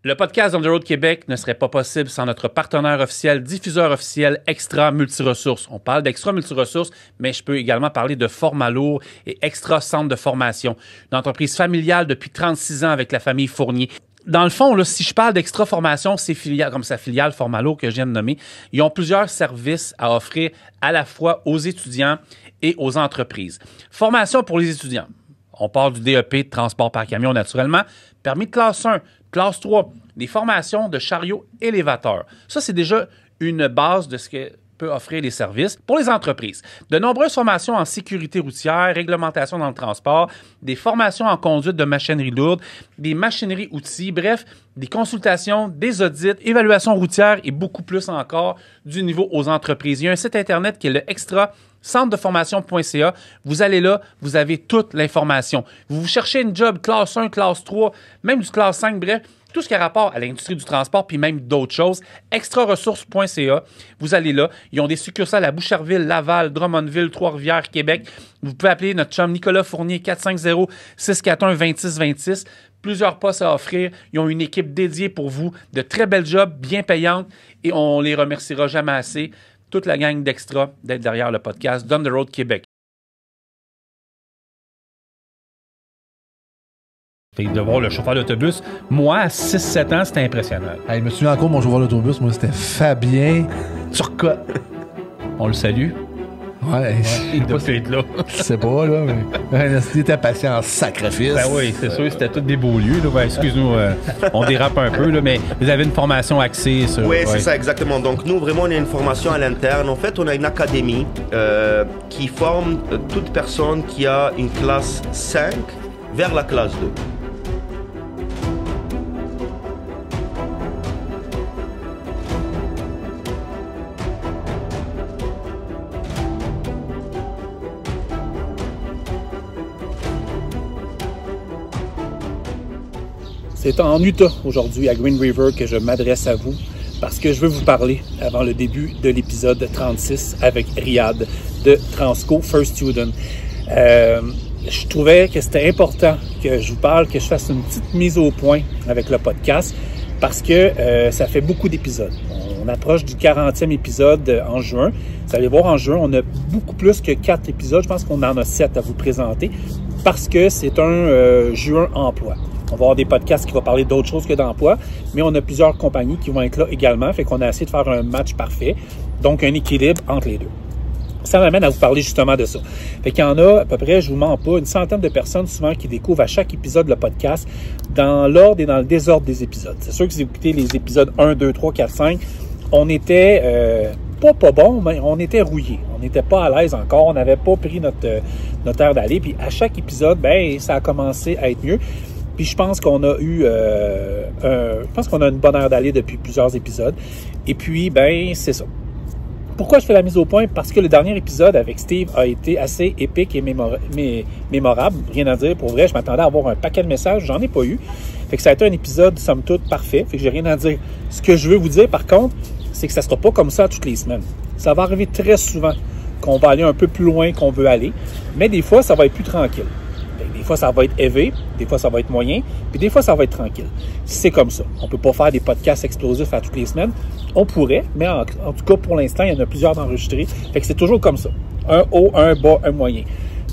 Le podcast On the Road Québec ne serait pas possible sans notre partenaire officiel, diffuseur officiel Extra Multiressources. On parle d'Extra Multiressources, mais je peux également parler de Format Lourd et Extra Centre de formation. Une entreprise familiale depuis 36 ans avec la famille Fournier. Dans le fond, là, si je parle d'Extra Formation, c'est comme sa filiale Format Lourd que je viens de nommer. Ils ont plusieurs services à offrir à la fois aux étudiants et aux entreprises. Formation pour les étudiants. On parle du DEP de transport par camion naturellement. Permis de classe 1, classe 3, des formations de chariot élévateur. Ça, c'est déjà une base de ce que peut offrir les services pour les entreprises. De nombreuses formations en sécurité routière, réglementation dans le transport, des formations en conduite de machinerie lourde, des machineries outils, bref, des consultations, des audits, évaluation routière et beaucoup plus encore du niveau aux entreprises. Il y a un site Internet qui est le Extra centredeformation.ca. Vous allez là, vous avez toute l'information. Vous cherchez une job classe 1, classe 3, même du classe 5, bref, tout ce qui a rapport à l'industrie du transport, puis même d'autres choses, extraressources.ca. Vous allez là. Ils ont des succursales à Boucherville, Laval, Drummondville, Trois-Rivières, Québec. Vous pouvez appeler notre chum Nicolas Fournier, 450-641-2626. Plusieurs postes à offrir. Ils ont une équipe dédiée pour vous, de très belles jobs, bien payantes, et on les remerciera jamais assez. Toute la gang d'Extra d'être derrière le podcast On the Road Québec. De voir le chauffeur d'autobus, moi, à 6-7 ans, c'était impressionnant. Hey, je me souviens encore, mon chauffeur d'autobus, moi, c'était Fabien Turcotte. On le salue. Ouais, il doit être là. Je sais pas, là, mais il était patient en sacrifice. Ben oui, c'est sûr, c'était tous des beaux lieux. Là. Ben, excuse-nous, on dérape un peu, là, mais vous avez une formation axée sur... Oui, c'est ça, exactement. Donc, nous, vraiment, on a une formation à l'interne. En fait, on a une académie qui forme toute personne qui a une classe 5 vers la classe 2. C'est en Utah aujourd'hui, à Green River, que je m'adresse à vous parce que je veux vous parler avant le début de l'épisode 36 avec Riyad de Transco First Student. Je trouvais que c'était important que je vous parle, que je fasse une petite mise au point avec le podcast parce que ça fait beaucoup d'épisodes. On approche du 40e épisode en juin. Vous allez voir, en juin, on a beaucoup plus que 4 épisodes. Je pense qu'on en a 7 à vous présenter parce que c'est un juin emploi. On va avoir des podcasts qui vont parler d'autres choses que d'emploi, mais on a plusieurs compagnies qui vont être là également, fait qu'on a essayé de faire un match parfait, donc un équilibre entre les deux. Ça m'amène à vous parler justement de ça. Fait qu'il y en a à peu près, je vous mens pas, une centaine de personnes souvent qui découvrent à chaque épisode le podcast dans l'ordre et dans le désordre des épisodes. C'est sûr que si vous écoutez les épisodes 1, 2, 3, 4, 5, on était pas bon, mais on était rouillés. On n'était pas à l'aise encore, on n'avait pas pris notre heure d'aller. Puis à chaque épisode, ben ça a commencé à être mieux. Puis je pense qu'on a eu, une bonne heure d'aller depuis plusieurs épisodes. Et puis, ben, c'est ça. Pourquoi je fais la mise au point? Parce que le dernier épisode avec Steve a été assez épique et mémorable. Rien à dire. Pour vrai, je m'attendais à avoir un paquet de messages. J'en ai pas eu. Fait que ça a été un épisode, somme toute, parfait. Fait que j'ai rien à dire. Ce que je veux vous dire, par contre, c'est que ça sera pas comme ça toutes les semaines. Ça va arriver très souvent qu'on va aller un peu plus loin qu'on veut aller. Mais des fois, ça va être plus tranquille. Des fois, ça va être élevé, des fois, ça va être moyen, puis des fois, ça va être tranquille. C'est comme ça. On ne peut pas faire des podcasts explosifs à toutes les semaines. On pourrait, mais en tout cas, pour l'instant, il y en a plusieurs d'enregistrés. Fait que c'est toujours comme ça. Un haut, un bas, un moyen.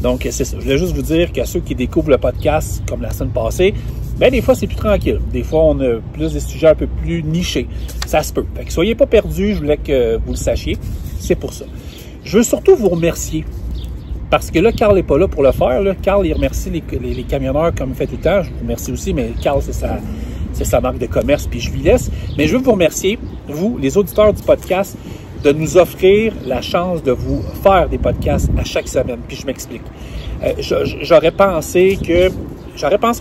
Donc, c'est ça. Je voulais juste vous dire qu'à ceux qui découvrent le podcast, comme la semaine passée, bien, des fois, c'est plus tranquille. Des fois, on a plus des sujets un peu plus nichés. Ça se peut. Fait que soyez pas perdus. Je voulais que vous le sachiez. C'est pour ça. Je veux surtout vous remercier. Parce que là, Carl n'est pas là pour le faire. Là. Carl, il remercie les camionneurs comme il fait tout le temps. Je vous remercie aussi, mais Carl, c'est sa marque de commerce, puis je lui laisse. Mais je veux vous remercier, vous, les auditeurs du podcast, de nous offrir la chance de vous faire des podcasts à chaque semaine. Puis je m'explique. J'aurais pensé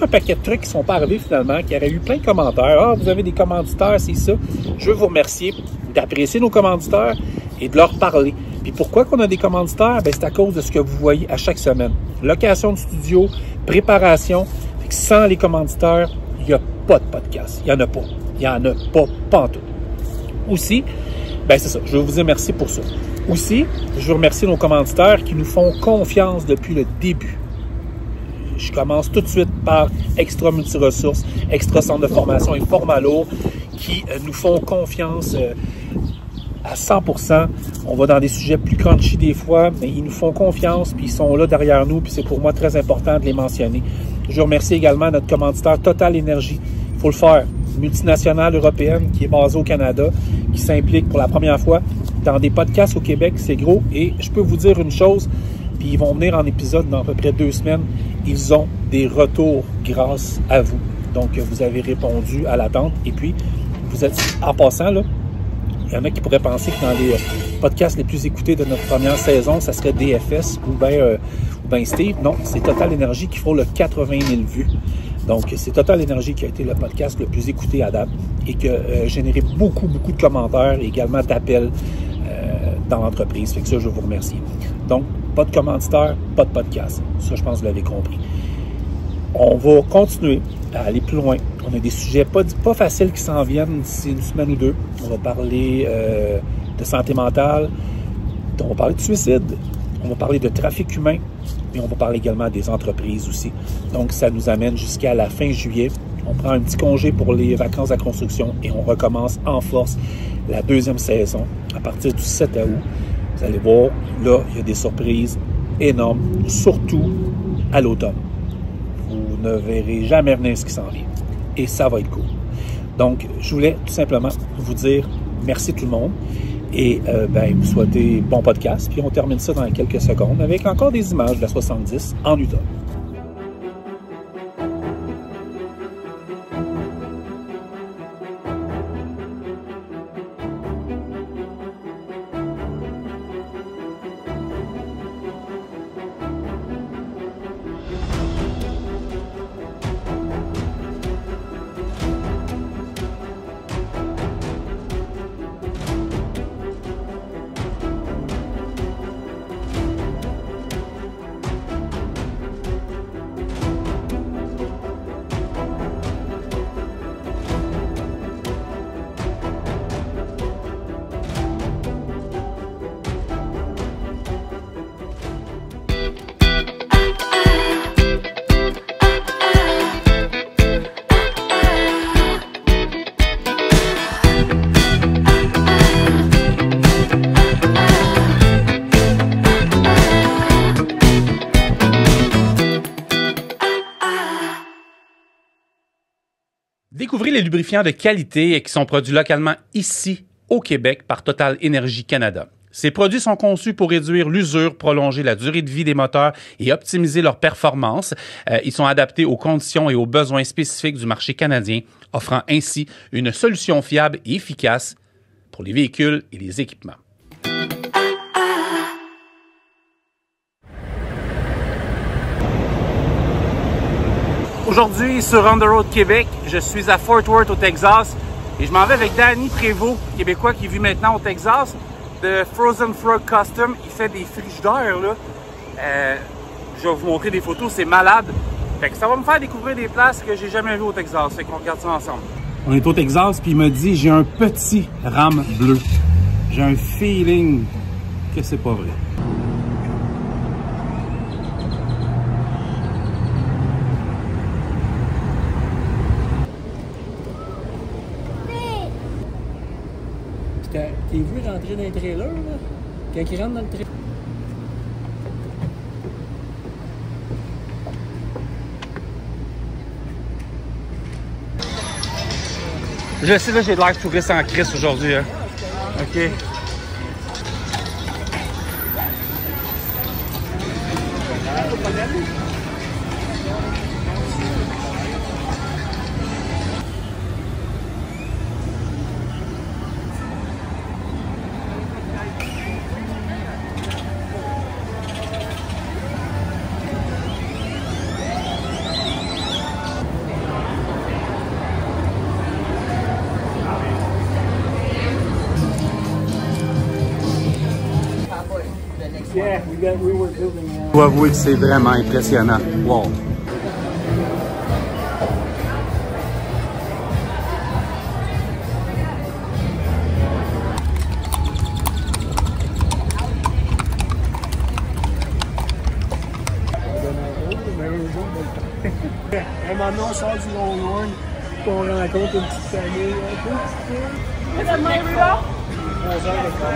un paquet de trucs qui ne sont pas arrivés finalement, qu'il y aurait eu plein de commentaires. Ah, vous avez des commanditaires, c'est ça. Je veux vous remercier d'apprécier nos commanditaires et de leur parler. Puis pourquoi qu'on a des commanditaires? Bien, c'est à cause de ce que vous voyez à chaque semaine. Location de studio, préparation. Fait que sans les commanditaires, il n'y a pas de podcast. Il n'y en a pas. Il n'y en a pas pantoute. Aussi, bien c'est ça. Je veux vous dire merci pour ça. Aussi, je veux remercier nos commanditaires qui nous font confiance depuis le début. je commence tout de suite par Extra Multiressources, Extra Centre de formation et Format Lourd qui nous font confiance à 100%. On va dans des sujets plus crunchy des fois, mais ils nous font confiance, puis ils sont là derrière nous, puis c'est pour moi très important de les mentionner. Je remercie également notre commanditaire Total Énergie. Il faut le faire. Multinationale européenne qui est basée au Canada, qui s'implique pour la première fois dans des podcasts au Québec, c'est gros. Et je peux vous dire une chose, puis ils vont venir en épisode dans à peu près 2 semaines. Ils ont des retours grâce à vous. Donc, vous avez répondu à l'attente. Et puis, vous êtes, en passant, là, il y en a qui pourraient penser que dans les podcasts les plus écoutés de notre première saison, ça serait DFS ou bien Steve. Non, c'est Total Énergie qui font le 80 000 vues. Donc, c'est Total Énergie qui a été le podcast le plus écouté à date et qui a généré beaucoup de commentaires et également d'appels dans l'entreprise. Fait que ça, je vous remercie. Donc, pas de commanditaire, pas de podcast. Ça, je pense que vous l'avez compris. On va continuer à aller plus loin. On a des sujets pas faciles qui s'en viennent d'ici une semaine ou 2. On va parler de santé mentale, on va parler de suicide, on va parler de trafic humain, et on va parler également des entreprises aussi. Donc, ça nous amène jusqu'à la fin juillet. On prend un petit congé pour les vacances à construction et on recommence en force la 2e saison à partir du 7 août. Vous allez voir, là, il y a des surprises énormes, surtout à l'automne. Vous ne verrez jamais venir ce qui s'en vient. Et ça va être cool. Donc, je voulais tout simplement vous dire merci tout le monde. Et vous souhaitez bon podcast. Puis on termine ça dans quelques secondes avec encore des images de la 70 en Utah. Découvrez les lubrifiants de qualité qui sont produits localement ici, au Québec, par Total Énergie Canada. Ces produits sont conçus pour réduire l'usure, prolonger la durée de vie des moteurs et optimiser leur performance. Ils sont adaptés aux conditions et aux besoins spécifiques du marché canadien, offrant ainsi une solution fiable et efficace pour les véhicules et les équipements. Aujourd'hui, sur On the Road Québec, je suis à Fort Worth, au Texas, et je m'en vais avec Danny Prévost, Québécois qui vit maintenant au Texas, de Frozen Frog Custom. Il fait des frigidaires, là. Je vais vous montrer des photos, c'est malade. Fait que ça va me faire découvrir des places que j'ai jamais vues au Texas. Fait qu'on regarde ça ensemble. On est au Texas, puis il m'a dit, j'ai un petit Ram bleu. J'ai un feeling que c'est pas vrai. T'es vu rentrer dans les trailers, là? Quand il rentre dans le trailer. Je sais, là, j'ai de l'air touriste en crise aujourd'hui. Hein. OK. Je dois avouer que c'est vraiment impressionnant. Wow! Un moment donné, on sort du Longhorn, puis on rencontre une petite famille. Un peu, on heures de temps.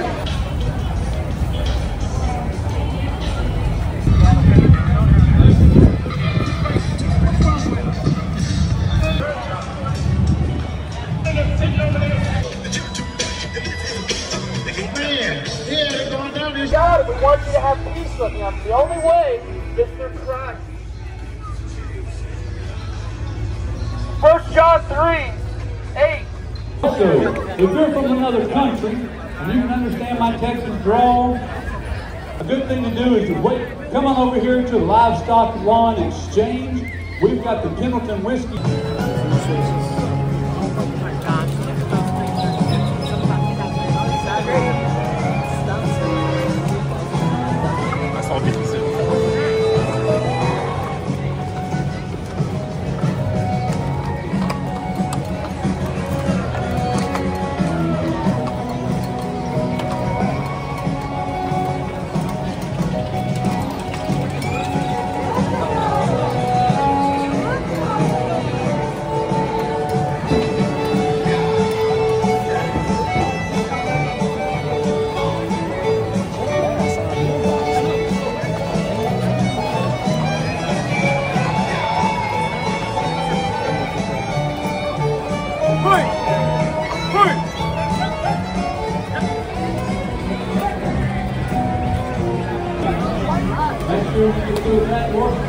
God, we want you to have peace with him. The only way is through Christ. 1 John 3:8. Also, if you're from another country and you can understand my Texas drawl, a good thing to do is to wait. Come on over here to the Livestock Lawn Exchange. We've got the Pendleton Whiskey.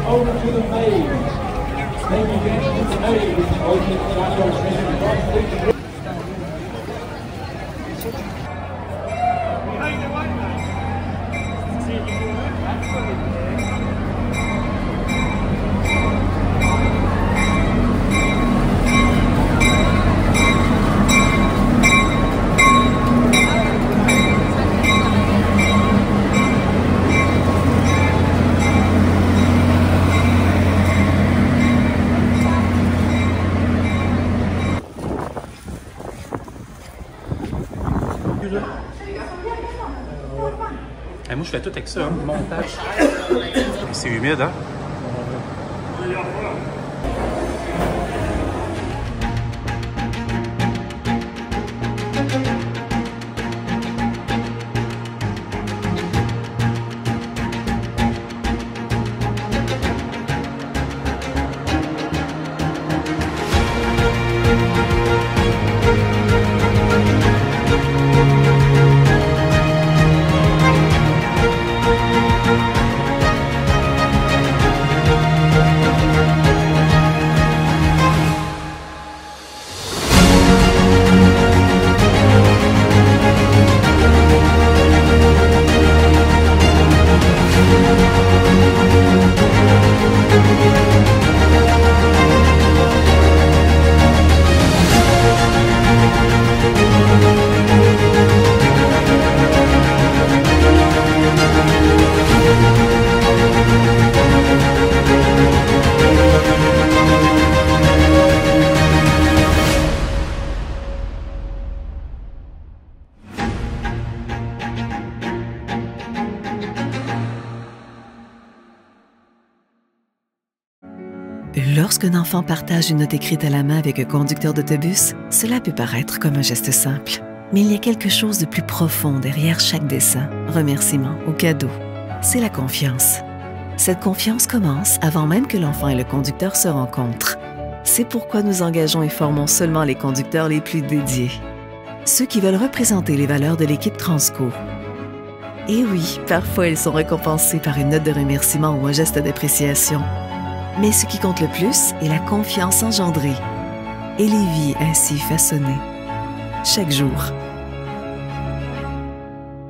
Over to the maid. Thank you, Janet. The maid is opening the outdoor. Moi, je fais tout avec ça, hein, montage. C'est humide, hein? Lorsqu'un enfant partage une note écrite à la main avec un conducteur d'autobus, cela peut paraître comme un geste simple. Mais il y a quelque chose de plus profond derrière chaque dessin, remerciement ou cadeau. C'est la confiance. Cette confiance commence avant même que l'enfant et le conducteur se rencontrent. C'est pourquoi nous engageons et formons seulement les conducteurs les plus dédiés. Ceux qui veulent représenter les valeurs de l'équipe Transco. Et oui, parfois ils sont récompensés par une note de remerciement ou un geste d'appréciation. Mais ce qui compte le plus est la confiance engendrée et les vies ainsi façonnées. Chaque jour.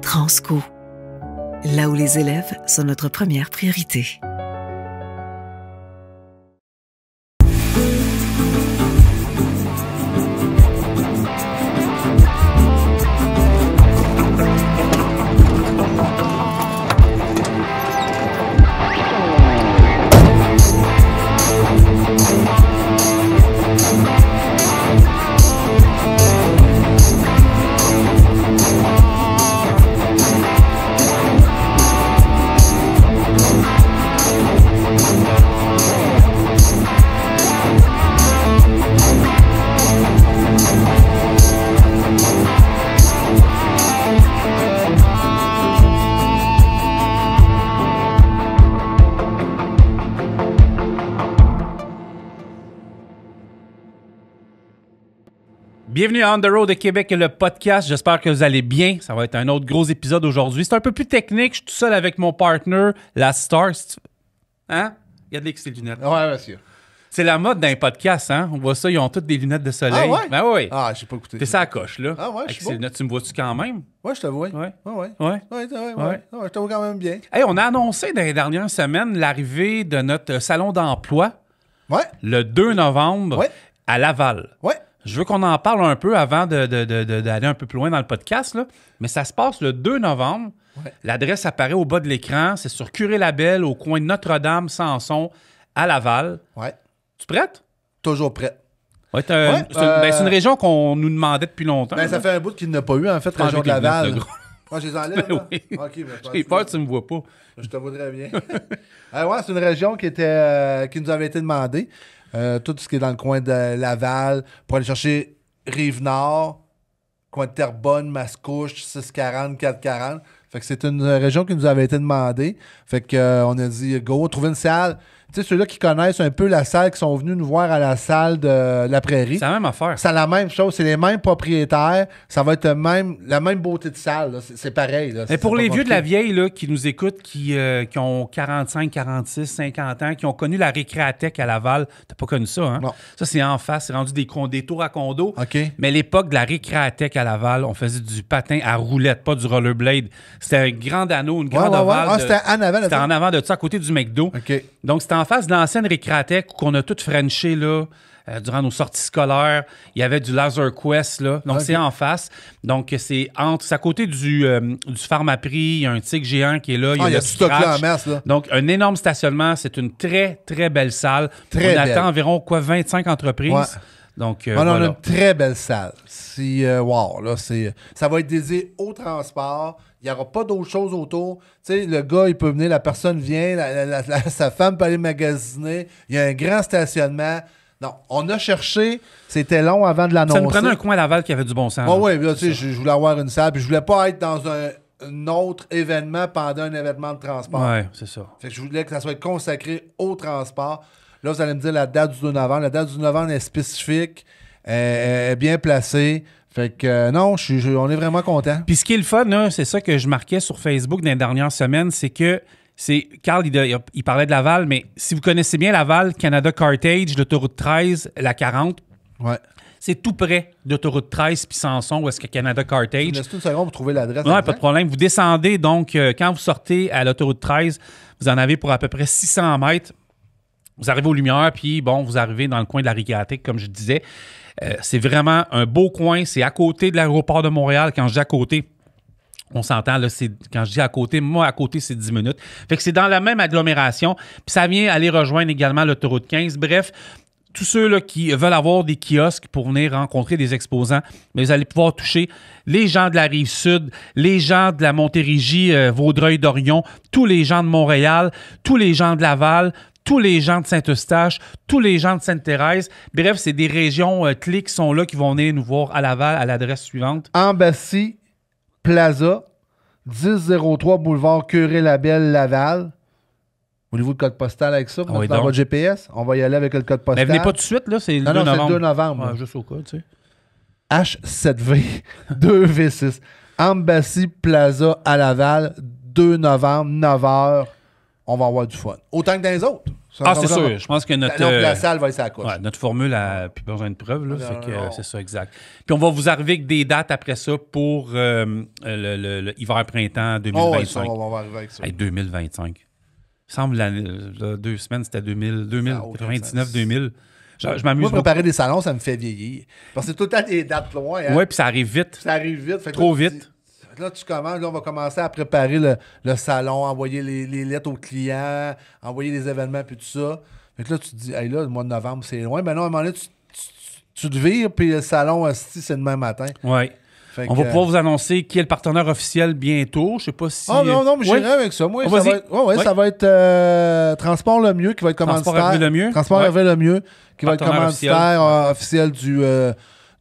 Transco, là où les élèves sont notre première priorité. Bienvenue à On the Road de Québec, le podcast. J'espère que vous allez bien. Ça va être un autre gros épisode aujourd'hui. C'est un peu plus technique. Je suis tout seul avec mon partner, la star. Hein? Il y a de l'excès de lunettes. Ouais, monsieur. C'est la mode d'un podcast, hein? On voit ça, ils ont toutes des lunettes de soleil. Ah ouais? Ben oui. Ah, j'ai pas écouté. T'es ça à coche, là. Ah ouais, je Avec suis ces beau. lunettes, tu me vois-tu quand même? Ouais, je te vois. Ouais. Ouais. Ouais. Ouais, je te vois quand même bien. Hey, on a annoncé dans les dernières semaines l'arrivée de notre salon d'emploi Ouais. le 2 novembre Ouais. à Laval. Ouais. Je veux qu'on en parle un peu avant d'aller un peu plus loin dans le podcast, là. Mais ça se passe le 2 novembre. Ouais. L'adresse apparaît au bas de l'écran. C'est sur Curé-Labelle, au coin de Notre-Dame, Samson, à Laval. Ouais. Tu prête? Toujours prêt. Ouais, Ouais, c'est une région qu'on nous demandait depuis longtemps. Ben, ça là. fait un bout qu'il n'a pas eu, en fait, Prends région avec de les Laval. lunettes, le gros. Moi, je les enlève, Ben là? oui. OK, mais J'ai peur que tu me vois pas. Je te voudrais bien. Ouais, c'est une région qui nous avait été demandée. Tout ce qui est dans le coin de Laval, pour aller chercher Rive-Nord, coin de Terrebonne, Mascouche, 640, 440. Fait que c'est une région qui nous avait été demandée. Fait que on a dit, go, trouver une salle. Tu sais, ceux-là qui connaissent un peu la salle, qui sont venus nous voir à la salle de la Prairie. C'est la même affaire. C'est la même chose, c'est les mêmes propriétaires. Ça va être la même beauté de salle. Là. C'est pareil. Là. Mais pour C'est les pas vieux de la compliqué. vieille là, qui nous écoutent, qui ont 45, 46, 50 ans, qui ont connu la Récréatech à Laval, t'as pas connu ça, hein? Non. Ça, c'est en face, c'est rendu des tours à condo. OK. Mais l'époque de la Récréatech à Laval, on faisait du patin à roulette, pas du rollerblade. C'était un grand anneau, une grande ovale. Ah, c'était en avant. C'était en avant de ça, à côté du McDo. OK. Donc, c'était en face de l'ancienne Récréatech qu'on a tout frenché là, durant nos sorties scolaires. Il y avait du Laser Quest, là. Donc, Okay. c'est en face. Donc, c'est à côté du Pharmaprix. Il y a un tigre géant qui est là. Il y a le du stock là en Scratch. masse. Là. Donc, un énorme stationnement. C'est une très, très belle salle. Très on belle. attend environ, 25 entreprises. Ouais. Donc, On a voilà. une très belle salle. Wow, là, ça va être dédié au transport. Il n'y aura pas d'autre chose autour. Tu sais, le gars, il peut venir, la personne vient, sa femme peut aller magasiner. Il y a un grand stationnement. Non, on a cherché. C'était long avant de l'annoncer. Ça nous prenait un coin à Laval qui avait du bon sens. Oh, là. oui, là, tu sais, je voulais avoir une salle. Puis je voulais pas être dans un autre événement pendant un événement de transport. Ouais, c'est ça. Fait que je voulais que ça soit consacré au transport. Là, vous allez me dire la date du 2 novembre. La date du 2 novembre est spécifique, est bien placée. Fait que non, on est vraiment contents. Puis ce qui est le fun, là, c'est ça que je marquais sur Facebook dans les dernières semaines, c'est que Carl, il parlait de Laval, mais si vous connaissez bien Laval, Canada Carthage, l'autoroute 13, la 40, Ouais. c'est tout près d'autoroute 13 puis Samson, où est-ce que Canada Carthage. Laisse-nous une seconde pour trouver l'adresse. Non, pas de problème. Vous descendez, donc, quand vous sortez à l'autoroute 13, vous en avez pour à peu près 600 mètres. Vous arrivez aux Lumières, puis bon, vous arrivez dans le coin de la Récréatech, comme je disais. C'est vraiment un beau coin. C'est à côté de l'aéroport de Montréal. Quand je dis à côté, on s'entend, là, quand je dis à côté, moi, à côté, c'est 10 minutes. Fait que c'est dans la même agglomération. Puis ça vient aller rejoindre également l'autoroute 15. Bref, tous ceux là, qui veulent avoir des kiosques pour venir rencontrer des exposants, mais vous allez pouvoir toucher les gens de la Rive-Sud, les gens de la Montérégie, Vaudreuil-Dorion, tous les gens de Montréal, tous les gens de Laval, tous les gens de Saint-Eustache, tous les gens de Sainte-Thérèse. Bref, c'est des régions clés qui sont là, qui vont venir nous voir à Laval à l'adresse suivante. Embassy Plaza, 1003 boulevard Curé-Labelle, Laval. Voulez-vous le code postal avec ça? Ah oui, Dans donc. votre GPS? On va y aller avec le code postal. Mais venez pas tout de suite, là, c'est le 2 Non, novembre. c'est le 2 novembre. Ouais, juste au cas, tu sais. H7V 2V6. Embassy Plaza à Laval, 2 novembre, 9h. On va avoir du fun. Autant que dans les autres. Ah, c'est sûr. Je pense que notre... Donc, la salle va être sa couche. Ouais, notre formule a plus besoin de preuves, là. Non, Fait que, non. c'est ça, exact. Puis on va vous arriver avec des dates après ça pour le hiver-printemps 2025. Oh, ouais, ça, on va arriver avec ça. Hey, 2025. Il semble l'année, 2 semaines, c'était 2000, Ça a aucun 99, sens. 2000. Je Moi, m'amuse beaucoup. préparer des salons, ça me fait vieillir. Parce que c'est tout le temps des dates loin. Hein? Ouais, puis ça arrive vite. Ça arrive vite. Fait que Trop là, tu vite. dis- Là, tu commences. Là, on va commencer à préparer le salon, envoyer les lettres aux clients, envoyer les événements, puis tout ça. Fait que là, tu te dis, hey, là, le mois de novembre, c'est loin. Ben non, à un moment donné, tu te vires, puis le salon, c'est demain matin. Ouais. Fait On que, va pouvoir vous annoncer qui est le partenaire officiel bientôt. Je sais pas si... Ah non, mais Ouais. j'irai avec ça. Moi, Oh, ça vas-y. va être, ouais, Ouais. ça va être Transport Le Mieux qui va être Transport commanditaire. Hervé Lemieux. Transport Ouais. Hervé Lemieux qui va être Partenaire commanditaire officiel du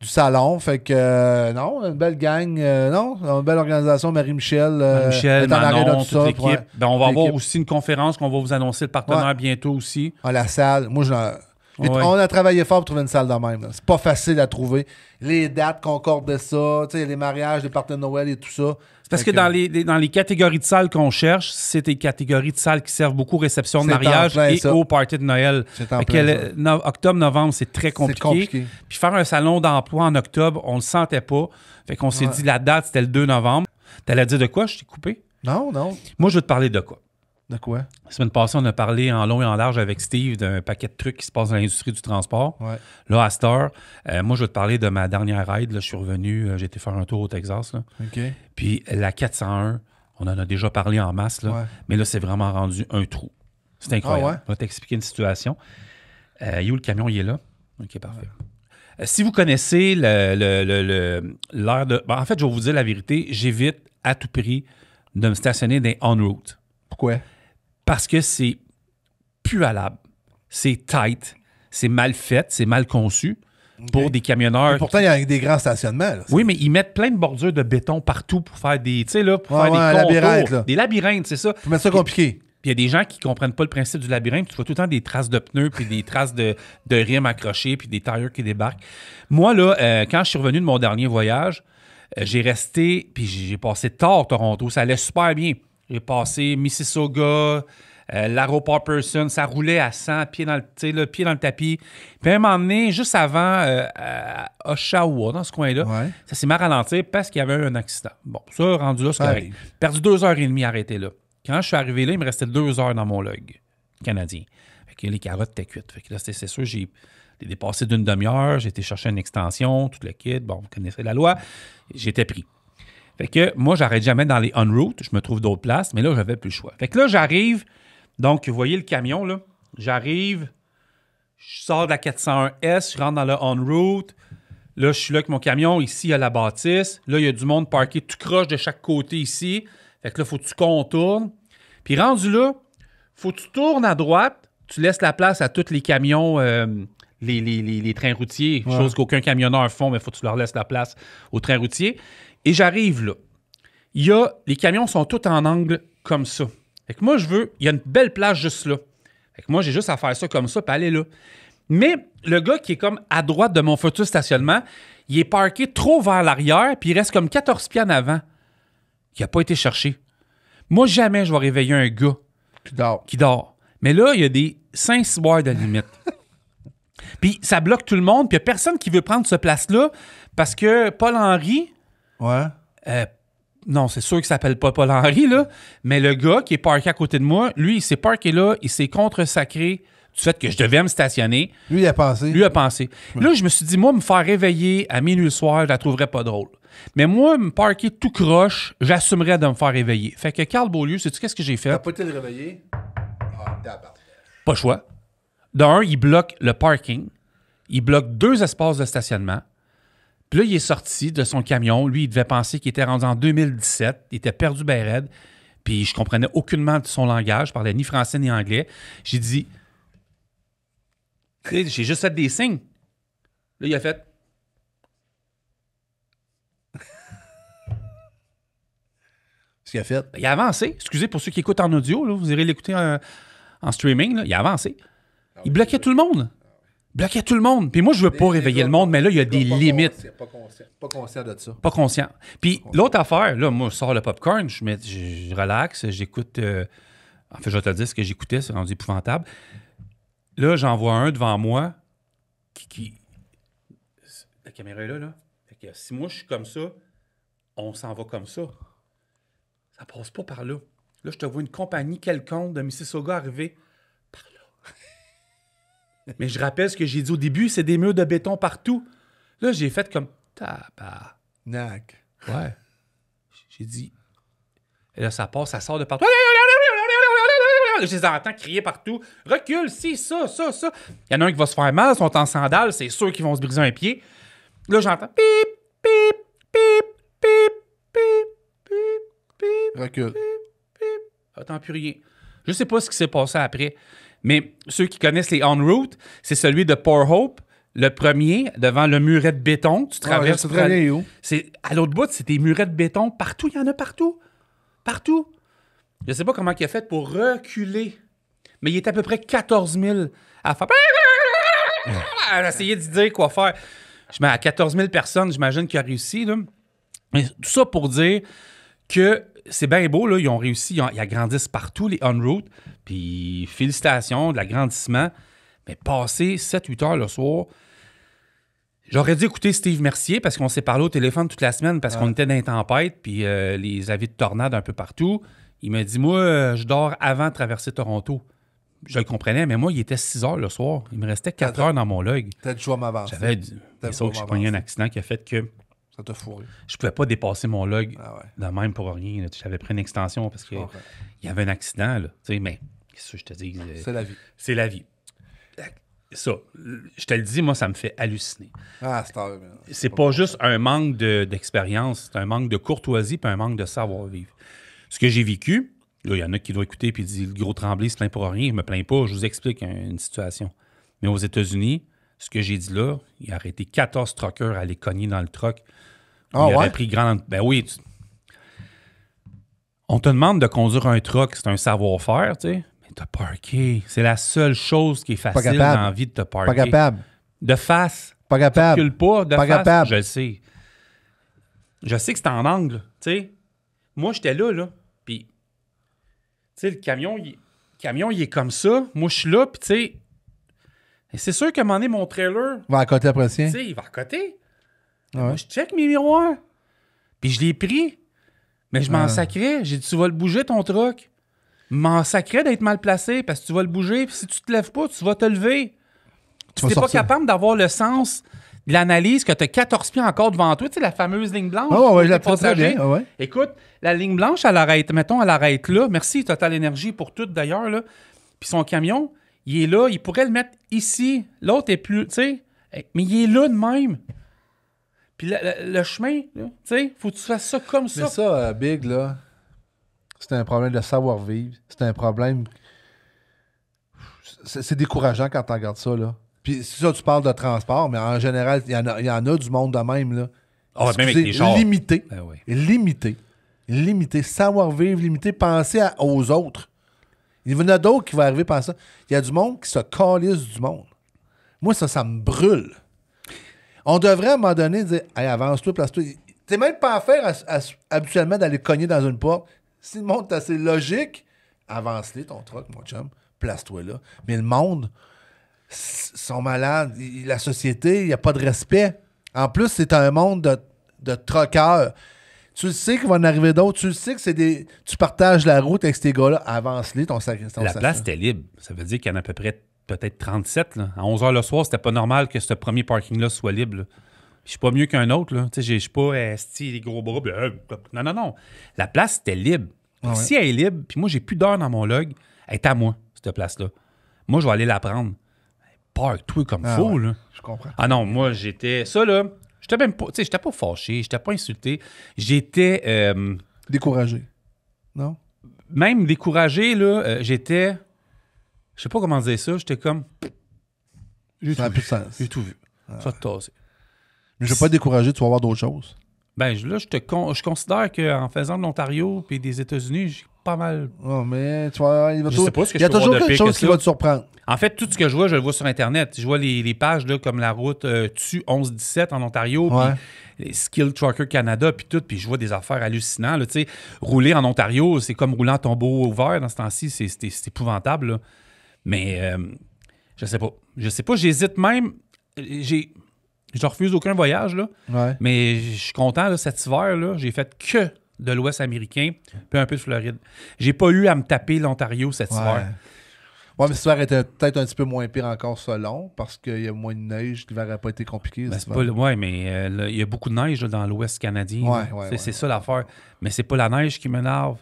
salon. Fait que, non, une belle gang. Non, une belle organisation. Marie-Michel. Michel, est en arrêt de Manon, tout toute ça, l'équipe. ouais. Ben, on va avoir L'équipe. aussi une conférence qu'on va vous annoncer le partenaire Ouais. bientôt aussi. Ah, la salle. Moi, Et on a travaillé fort pour trouver une salle de même. C'est pas facile à trouver. Les dates concordent de ça, les mariages, les parties de Noël et tout ça. C'est parce que dans les catégories de salles qu'on cherche, c'est des catégories de salles qui servent beaucoup aux réceptions de mariage et aux parties de Noël. Octobre, novembre, c'est très compliqué. Puis faire un salon d'emploi en octobre, on le sentait pas. Fait qu'on s'est dit la date, c'était le 2 novembre. T'allais dire de quoi? Je t'ai coupé? Non. Moi, je veux te parler de quoi? De quoi? La semaine passée, on a parlé en long et en large avec Steve d'un paquet de trucs qui se passent dans l'industrie du transport. Ouais. Là, à cette heure, moi, je vais te parler de ma dernière ride. Là, je suis revenu, j'ai été faire un tour au Texas. Là. OK. Puis la 401, on en a déjà parlé en masse, là, mais là, c'est vraiment rendu un trou. C'est incroyable. Je vais t'expliquer une situation. Il est où le camion? Il est là? OK, parfait. Si vous connaissez l'air de... en fait, je vais vous dire la vérité. J'évite à tout prix de me stationner dans on-route. Pourquoi? Parce que c'est pualable, c'est tight, c'est mal fait, c'est mal conçu pour des camionneurs. Mais pourtant, il y a des grands stationnements. Là, oui, mais ils mettent plein de bordures de béton partout pour faire des, faire des contours, des labyrinthes, c'est ça. Faut mettre ça compliqué. Puis il y a des gens qui ne comprennent pas le principe du labyrinthe. Tu vois tout le temps des traces de pneus, puis des traces de rimes accrochées, puis des tires qui débarquent. Moi, là, quand je suis revenu de mon dernier voyage, j'ai resté, puis j'ai passé tard Toronto. Ça allait super bien. J'ai passé Mississauga, l'aéroport Pearson, ça roulait à 100, pieds dans le tapis. Puis à un moment donné, juste avant à Oshawa, dans ce coin-là, ça s'est mal ralenti parce qu'il y avait eu un accident. Bon, ça, rendu là, c'est correct. Perdu 2h30 arrêté là. Quand je suis arrivé là, il me restait 2 heures dans mon log canadien. Fait que les carottes étaient cuites. Fait que là, c'est sûr, j'ai dépassé d'une demi-heure, j'ai été chercher une extension, tout le kit. Bon, vous connaissez la loi. J'étais pris. Fait que moi, j'arrête jamais dans les on-route. Je me trouve d'autres places, mais là, j'avais plus le choix. Fait que là, j'arrive. Donc, vous voyez le camion, là. J'arrive. Je sors de la 401S. Je rentre dans le on-route. Là, je suis là avec mon camion. Ici, il y a la bâtisse. Là, il y a du monde parqué tout croche de chaque côté ici. Fait que là, il faut que tu contournes. Puis rendu là, faut que tu tournes à droite. Tu laisses la place à tous les camions, les trains routiers. Chose qu'aucun camionneur font, mais il faut que tu leur laisses la place aux trains routiers. Et j'arrive là. Les camions sont tous en angle comme ça. Fait que moi, il y a une belle place juste là. Fait que moi, j'ai juste à faire ça comme ça, puis aller là. Mais le gars qui est comme à droite de mon futur stationnement, il est parké trop vers l'arrière, puis il reste comme 14 pieds en avant, qui n'a pas été cherché. Moi, jamais je vais réveiller un gars qui dort. Mais là, il y a des 5-6 boires de limite. Puis ça bloque tout le monde, puis il n'y a personne qui veut prendre ce place-là, parce que Paul-Henri... non, c'est sûr qu'il s'appelle pas Paul-Henri, là, mais le gars qui est parké à côté de moi, lui, il s'est parké là, il s'est contre-sacré du fait que je devais me stationner. Lui, il a pensé. Là, je me suis dit, moi, me faire réveiller à minuit le soir, je la trouverais pas drôle. Mais moi, me parker tout croche, j'assumerais de me faire réveiller. Fait que Carl Beaulieu, sais-tu qu'est-ce que j'ai fait? T'as pas été le réveiller? Pas le choix. D'un, il bloque le parking. Il bloque 2 espaces de stationnement. Puis là, il est sorti de son camion. Lui, il devait penser qu'il était rendu en 2017. Il était perdu ben raide. Puis je comprenais aucunement de son langage. Je parlais ni français ni anglais. J'ai dit... J'ai juste fait des signes. Là, il a fait... Ce qu'il a fait? Il a avancé. Excusez pour ceux qui écoutent en audio. Là, vous irez l'écouter en streaming. Là. Il a avancé. Il bloquait tout le monde. Bloquait tout le monde. Puis moi, je veux pas réveiller le monde, mais là, il y a des limites. Pas conscient de ça. Pas conscient. Puis l'autre affaire, là, moi, je sors le popcorn, je relaxe, j'écoute... en fait, je vais te dire ce que j'écoutais, c'est rendu épouvantable. Là, j'en vois un devant moi qui... La caméra est là. Fait que si moi, je suis comme ça, on s'en va comme ça. Ça passe pas par là. Là, je te vois une compagnie quelconque de Mississauga arriver par là. Mais je rappelle ce que j'ai dit au début, c'est des murs de béton partout. Là, j'ai fait comme... Nac. Ouais. J'ai dit... Et là, ça passe, ça sort de partout. Je les entends crier partout. Recule, si, ça. Il y en a un qui va se faire mal, ils sont en sandales, c'est sûr qu'ils vont se briser un pied. Là, j'entends... Pip, pip, pip, pip, pip, pip, pip. Recule. Pip. Attends, plus rien. Je sais pas ce qui s'est passé après, mais ceux qui connaissent les on-route, c'est celui de Port Hope, le premier, devant le muret de béton. Tu traverses... à l'autre bout, c'est des murets de béton. Partout, il y en a partout. Partout. Je sais pas comment il a fait pour reculer, mais il est à peu près 14 000 à faire... à essayer de dire quoi faire. Je mets à 14 000 personnes, j'imagine qu'il a réussi. Là. Mais tout ça pour dire que c'est bien beau, là, ils ont réussi, ils agrandissent partout, les on-route. Puis félicitations, de l'agrandissement. Mais passer 7-8 heures le soir, j'aurais dû écouter Steve Mercier parce qu'on s'est parlé au téléphone toute la semaine parce qu'on était dans les tempêtes puis les avis de tornades un peu partout. Il m'a dit, moi, je dors avant de traverser Toronto. Je le comprenais, mais moi, il était 6 heures le soir. Il me restait 4 heures dans mon log. T'as le choix m'avancer. J'avais dit, c'est ça que j'ai pogné un accident qui a fait que ça t'a fourré. je pouvais pas dépasser mon log de même pour rien. Là. J'avais pris une extension parce qu'il y avait un accident. Là. Mais qu'est-ce que je te dis? C'est la vie. C'est la vie. Ça, je te le dis, moi, ça me fait halluciner. C'est pas juste un manque d'expérience, c'est un manque de courtoisie puis un manque de savoir-vivre. Ce que j'ai vécu, là, il y en a qui doivent écouter puis disent le gros Tremblay se plaint pour rien. Je me plains pas, je vous explique une situation. Mais aux États-Unis, ce que j'ai dit là, il a arrêté 14 truckers à aller cogner dans le truck. Il aurait pris grand. Ben oui. On te demande de conduire un truck, c'est un savoir-faire, tu sais. Mais t'as parké. C'est la seule chose qui est facile dans la vie de te parker. Pas capable. De face. Pas capable. Tu recules pas de pas face. Capable. Je le sais. Je sais que c'est en angle, tu sais. Moi, j'étais là. Puis, tu sais, le camion, il est comme ça. Moi, je suis là, puis tu sais. Et c'est sûr qu'à un moment donné, mon trailer. Va à côté après le sien. Tu sais, il va à côté. Moi, je check mes miroirs. Puis je l'ai pris. Mais je m'en sacrais. J'ai dit, tu vas le bouger, ton truck. Je m'en sacrais d'être mal placé parce que tu vas le bouger. Puis si tu te lèves pas, tu vas te lever. Tu n'es pas capable d'avoir le sens de l'analyse que tu as 14 pieds encore devant toi. Tu sais, la fameuse ligne blanche. Je la prends très bien. Écoute, la ligne blanche, elle arrête. Mettons, elle arrête là. Merci, Total Énergie, pour tout d'ailleurs. Là. Puis son camion, il est là. Il pourrait le mettre ici. L'autre est plus. Tu sais, mais il est là de même. Puis le chemin, tu sais, faut que tu fasses ça comme ça. Mais ça, Big, là, c'est un problème de savoir-vivre. C'est un problème. C'est décourageant quand tu regardes ça, là. Puis ça, tu parles de transport, mais en général, il y en a du monde de même, là. Même avec les chars. Limité. Ben oui. Limité. Savoir-vivre, limité. Penser aux autres. Il y en a d'autres qui vont arriver par ça. Il y a du monde qui se calisse du monde. Moi, ça me brûle. On devrait, à un moment donné, dire « Hey, avance-toi, place-toi. » T'es même pas à faire habituellement d'aller cogner dans une porte. Si le monde est assez logique, avance-les ton truck, mon chum. Place-toi là. Mais le monde, sont malades. La société, il n'y a pas de respect. En plus, c'est un monde de truckers. Tu le sais qu'il va en arriver d'autres. Tu le sais que tu partages la route avec ces gars-là. Avance-les ton sac. La place était libre. Ça veut dire qu'il y en a à peu près peut-être 37. Là. À 11h le soir, c'était pas normal que ce premier parking-là soit libre. Là. Je suis pas mieux qu'un autre. Là. Je suis pas les gros bras. Non. La place, c'était libre. Si elle est libre, puis moi, j'ai plus d'heures dans mon log, elle est à moi, cette place-là. Moi, je vais aller la prendre. Park-toi comme faux. Là. Je comprends. Ah non, moi, j'étais... Ça, là, j'étais même pas... Tu sais, j'étais pas fâché, j'étais pas insulté. J'étais... découragé. Non? Même découragé, là, j'étais... Je sais pas comment dire ça. J'étais comme... J'ai tout vu. Ça va te tasser. Mais je vais pas te décourager, tu vas voir d'autres choses. Ben là, je considère qu'en faisant de l'Ontario et des États-Unis, j'ai pas mal... Oh, mais tu vois, il y a toujours quelque chose qui va te surprendre. En fait, tout ce que je vois, je le vois sur Internet. Je vois les pages là, comme la route TU 1117 en Ontario, puis les Skill Trucker Canada, puis tout, puis je vois des affaires hallucinantes. Là, rouler en Ontario, c'est comme rouler en tombeau ouvert dans ce temps-ci, c'est épouvantable. Là. Mais je sais pas, j'hésite même. Je refuse aucun voyage, là. Mais je suis content, là, cet hiver, là, j'ai fait que de l'Ouest américain, puis un peu de Floride. J'ai pas eu à me taper l'Ontario cet hiver. Ouais, mais cet hiver était peut-être un petit peu moins pire encore selon, parce qu'il y a moins de neige, l'hiver n'a pas été compliqué. Mais il y a beaucoup de neige là, dans l'Ouest canadien. C'est ça l'affaire. Mais c'est pas la neige qui m'énerve.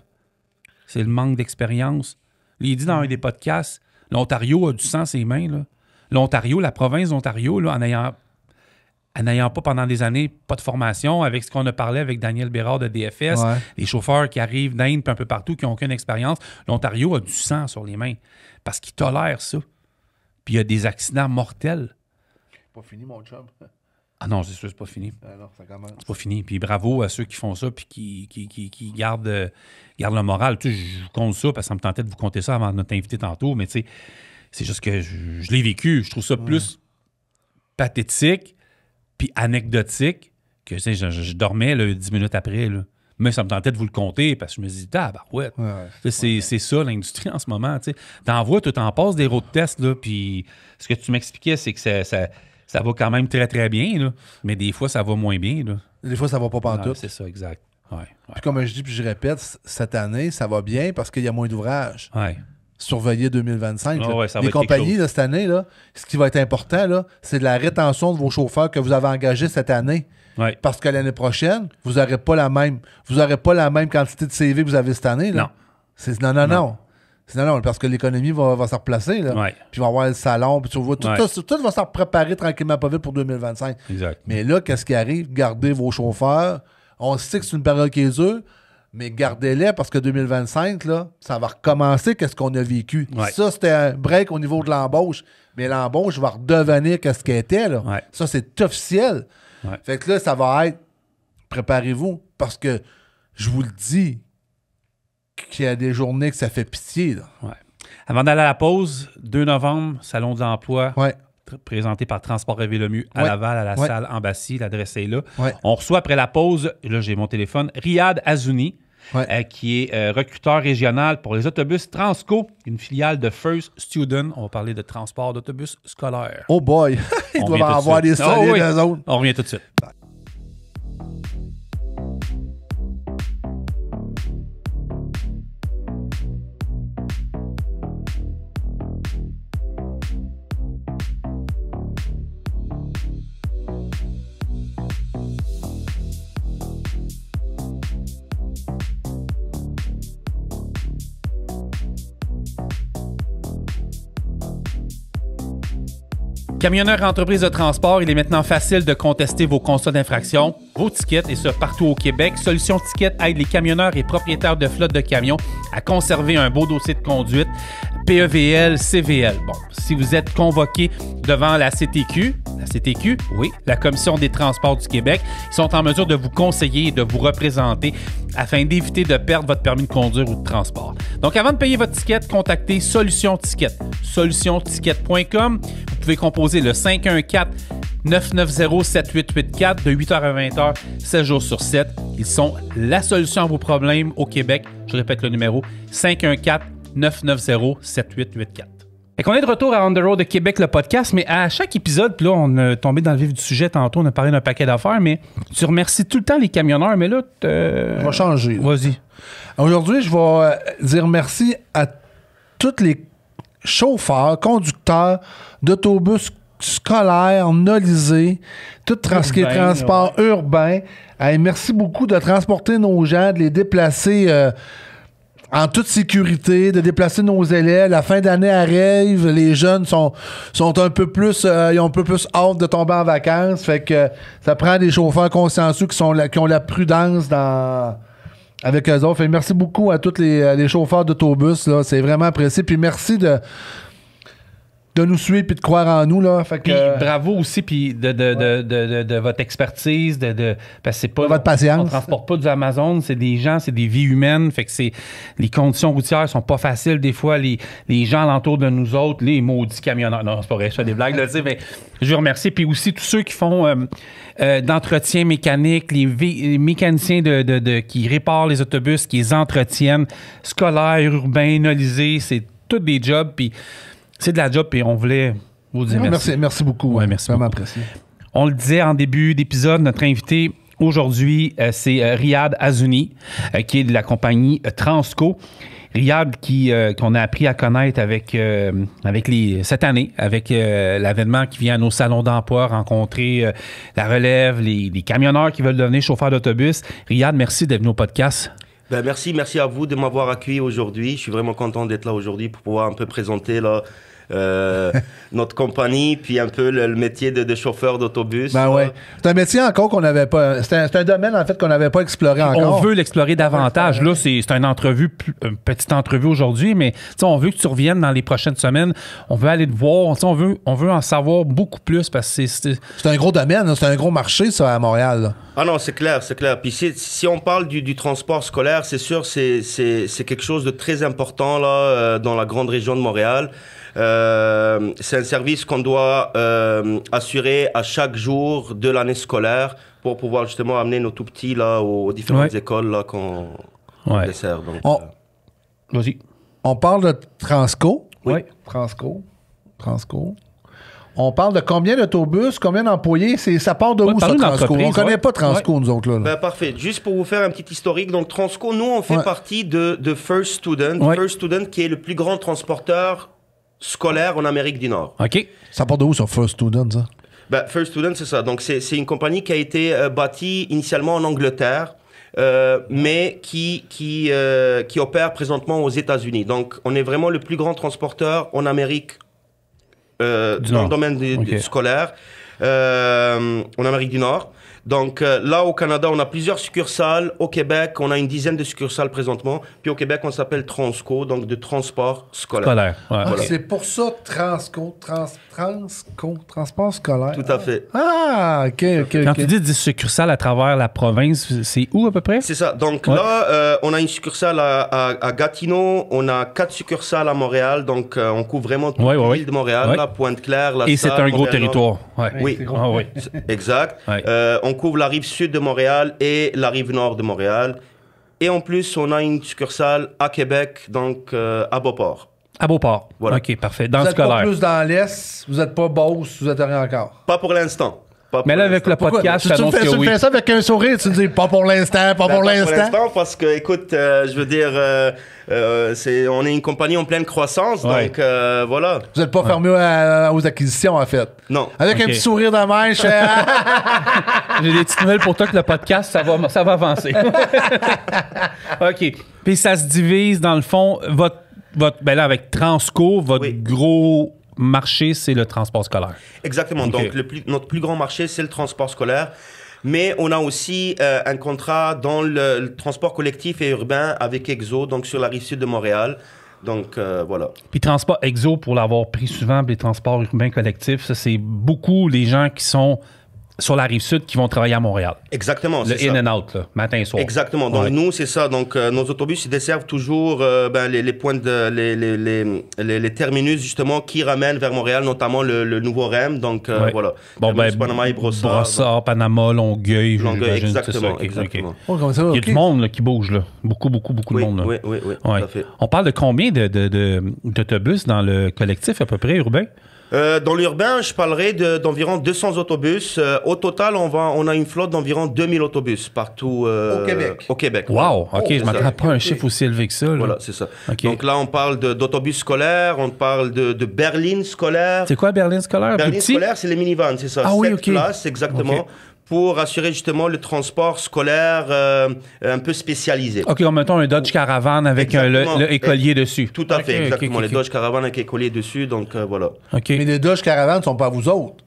C'est le manque d'expérience. Il dit dans un des podcasts, l'Ontario a du sang ses mains. Là. L'Ontario, la province d'Ontario, là, en n'ayant pas pendant des années, pas de formation, avec ce qu'on a parlé avec Daniel Bérard de DFS, les chauffeurs qui arrivent d'Inde puis un peu partout, qui n'ont aucune expérience, l'Ontario a du sang sur les mains parce qu'ils tolèrent ça. Puis il y a des accidents mortels. Pas fini, mon chum. Ah non, c'est sûr, c'est pas fini. Alors, ça commence. C'est pas fini. Puis bravo à ceux qui font ça puis qui gardent le moral. Tu sais, je vous compte ça parce que ça me tentait de vous compter ça avant notre invité tantôt, mais tu sais, c'est juste que je l'ai vécu. Je trouve ça plus pathétique puis anecdotique que je dormais là, 10 minutes après. Là. Mais ça me tentait de vous le compter parce que je me dis, ouais. C'est ça l'industrie en ce moment. T'en vois, tu t'en passes des road tests, là, puis ce que tu m'expliquais, c'est que ça va quand même très, très bien, là, mais des fois, ça va moins bien. Là. Des fois, ça va pas pantoute. C'est ça, exact. Ouais. Puis comme je dis, puis je répète, cette année, ça va bien parce qu'il y a moins d'ouvrages. Ouais. Surveiller 2025. Ça va les être compagnies, là, cette année, là, ce qui va être important, là, c'est de la rétention de vos chauffeurs que vous avez engagés cette année. Ouais. Parce que l'année prochaine, vous n'aurez pas la même quantité de CV que vous avez cette année. Là. Non. Non, parce que l'économie va se replacer. Là. Ouais. Puis il va y avoir le salon. Puis tu vois, tout va se préparer tranquillement pas vite pour 2025. Exact. Mais là, qu'est-ce qui arrive? Gardez vos chauffeurs. On sait que c'est une période qui est dure, mais gardez-les parce que 2025, là, ça va recommencer qu'est-ce qu'on a vécu. Ouais. Ça, c'était un break au niveau de l'embauche. Mais l'embauche va redevenir qu'est-ce qu'elle était. Là. Ouais. Ça, c'est officiel. Ouais. Fait que là, ça va être préparez-vous parce que je vous le dis qu'il y a des journées que ça fait pitié. Là. Ouais. Avant d'aller à la pause, 2 novembre, Salon de l'emploi, Ouais. présenté par Transport Rêver Lemieux à Laval, à la salle Embassy. L'adresse est là. Ouais. On reçoit après la pause, là j'ai mon téléphone, Riyad Azouni, qui est recruteur régional pour les autobus Transco, une filiale de First Student. On va parler de transport d'autobus scolaires. Oh boy! Ils doivent avoir des solides dans la zone. On revient tout de suite. Camionneur entreprise de transport, il est maintenant facile de contester vos constats d'infraction, vos tickets, et ce partout au Québec. Solution Ticket aide les camionneurs et propriétaires de flottes de camions à conserver un beau dossier de conduite, PEVL, CVL. Bon, si vous êtes convoqué devant la CTQ, oui, la Commission des transports du Québec, ils sont en mesure de vous conseiller et de vous représenter afin d'éviter de perdre votre permis de conduire ou de transport. Donc, avant de payer votre ticket, contactez Solution Ticket. Solutionticket.com. Vous pouvez composer le 514-990-7884 de 8h à 20h, 7 jours sur 7. Ils sont la solution à vos problèmes au Québec. Je répète le numéro, 514-990-7884. Et qu'on est de retour à On the Road de Québec, le podcast, mais à chaque épisode, puis là, on est tombé dans le vif du sujet tantôt, on a parlé d'un paquet d'affaires, mais tu remercies tout le temps les camionneurs, mais là, On va changer. Vas-y. Aujourd'hui, je vais dire merci à tous les chauffeurs, conducteurs d'autobus scolaires, nolisés, tout ce qui est transport urbain. Hey, merci beaucoup de transporter nos gens, de les déplacer en toute sécurité, de déplacer nos élèves. La fin d'année arrive, les jeunes sont un peu plus, ils ont un peu plus hâte de tomber en vacances. Fait que ça prend des chauffeurs consciencieux qui ont la prudence avec eux autres. Fait que merci beaucoup à tous les chauffeurs d'autobus. Là. C'est vraiment apprécié. Puis merci de nous suivre et de croire en nous. Là. Fait que, puis bravo aussi puis de votre expertise, parce que c'est pas votre patience. On transporte pas du Amazon, c'est des gens, c'est des vies humaines. Fait que les conditions routières sont pas faciles des fois. Les gens alentour de nous autres, les maudits camionneurs. Non, c'est pas vrai, je fais des blagues, là, mais je vous remercie. Puis aussi tous ceux qui font d'entretien mécanique, les mécaniciens qui réparent les autobus, qui les entretiennent, scolaires, urbains, nolisés, c'est tous des jobs. Puis c'est de la job, et on voulait vous dire merci. Merci beaucoup. Ouais, merci vraiment beaucoup. apprécié. On le disait en début d'épisode, notre invité aujourd'hui, c'est Riyad Azouni, qui est de la compagnie Transco. Riyad, qu'on a appris à connaître cette année, avec l'avènement qui vient à nos salons d'emploi, rencontrer la relève, les camionneurs qui veulent devenir chauffeurs d'autobus. Riyad, merci d'être venu au podcast. Ben merci à vous de m'avoir accueilli aujourd'hui. Je suis vraiment content d'être là aujourd'hui pour pouvoir un peu présenter là, notre compagnie, puis un peu le métier de chauffeur d'autobus. Ben ouais. C'est un métier encore qu'on n'avait pas. C'est un domaine en fait qu'on n'avait pas exploré encore. On veut l'explorer davantage. Là, c'est une petite entrevue aujourd'hui, mais on veut que tu reviennes dans les prochaines semaines. On veut aller te voir. On veut en savoir beaucoup plus parce que c'est un gros domaine, c'est un gros marché, ça, à Montréal. Là. Ah non, c'est clair. Puis si on parle du transport scolaire, c'est sûr, c'est quelque chose de très important là dans la grande région de Montréal. C'est un service qu'on doit assurer à chaque jour de l'année scolaire pour pouvoir justement amener nos tout petits là aux différentes écoles là qu'on dessert. Donc, Vas-y. On parle de Transco. Oui. Transco. On parle de combien d'autobus, combien d'employés? Ça part de où, ça, Transco? On ne connaît pas Transco, nous autres, là. Ben, parfait. Juste pour vous faire un petit historique, donc Transco, nous, on fait partie de First Student. First Student, qui est le plus grand transporteur scolaire en Amérique du Nord. OK. Ça part de où, ça, First Student, ça? Ben, First Student, c'est ça. Donc, c'est une compagnie qui a été bâtie initialement en Angleterre, mais qui opère présentement aux États-Unis. Donc, on est vraiment le plus grand transporteur en Amérique dans le domaine scolaire, en Amérique du Nord. Donc là, au Canada, on a plusieurs succursales. Au Québec, on a une dizaine de succursales présentement. Puis au Québec, on s'appelle Transco, donc de transport scolaire. Voilà. C'est pour ça Transco, transport scolaire. Tout à fait. Ah, OK. Quand tu dis 10 succursales à travers la province, c'est où à peu près? C'est ça. Donc là, on a une succursale à Gatineau, on a 4 succursales à Montréal, donc on couvre vraiment toute l'île de Montréal, là, Pointe-Claire, La Salle. Et c'est un gros territoire. Oui, exact. On couvre la rive sud de Montréal et la rive nord de Montréal. Et en plus, on a une succursale à Québec, donc à Beauport. À Beauport. Voilà. OK, parfait. Vous n'êtes pas plus dans l'Est, vous n'êtes pas Beauce, vous n'êtes rien encore. Pas pour l'instant. Mais là, avec le podcast, je t'annonce que oui. Tu fais ça avec un sourire, tu dis pas pour l'instant, pas pour l'instant. Parce que, écoute, je veux dire, on est une compagnie en pleine croissance, donc voilà. Vous n'êtes pas fermé aux acquisitions, en fait. Non. Avec un petit sourire de même, je fais... J'ai des petites nouvelles pour toi que le podcast, ça va avancer. OK. Puis ça se divise, dans le fond, ben là, avec Transco, votre gros marché, c'est le transport scolaire. Exactement. Okay. Donc, notre plus grand marché, c'est le transport scolaire. Mais on a aussi un contrat dans le transport collectif et urbain avec Exo, donc sur la rive sud de Montréal. Donc, voilà. Puis transport Exo, pour l'avoir pris souvent, les transports urbains collectifs, ça, c'est beaucoup les gens qui sont sur la rive sud qui vont travailler à Montréal. Exactement, c'est ça. Le in and out, là, matin et soir. Exactement. Donc, nous, c'est ça. Donc, nos autobus, ils desservent toujours les points les terminus, justement, qui ramènent vers Montréal, notamment le nouveau REM. Donc, voilà. Bon, ben, Panama et Brossard. Brossard, Panama, Longueuil. Exactement. Okay. Exactement. Oh, comme ça, il y a du monde là, qui bouge, là. Beaucoup de monde. Là. Oui, tout à fait. On parle de combien d'autobus dans le collectif, à peu près, urbain? Dans l'urbain, je parlerai d'environ 200 autobus. Au total, on a une flotte d'environ 2000 autobus partout au Québec. Wow! OK, je ne m'attends pas à un chiffre aussi élevé que ça. Là. Voilà, c'est ça. Okay. Donc là, on parle d'autobus scolaires, on parle de berlines scolaires. C'est quoi berline scolaire? Berline scolaire, c'est les minivans, c'est ça. 7 places, exactement. Okay. Pour assurer justement le transport scolaire un peu spécialisé. OK, on mettons un Dodge Caravan avec le écolier dessus. Tout à fait, exactement. Les Dodge Caravan avec écolier dessus, donc voilà. Mais les Dodge Caravan ne sont pas à vous autres.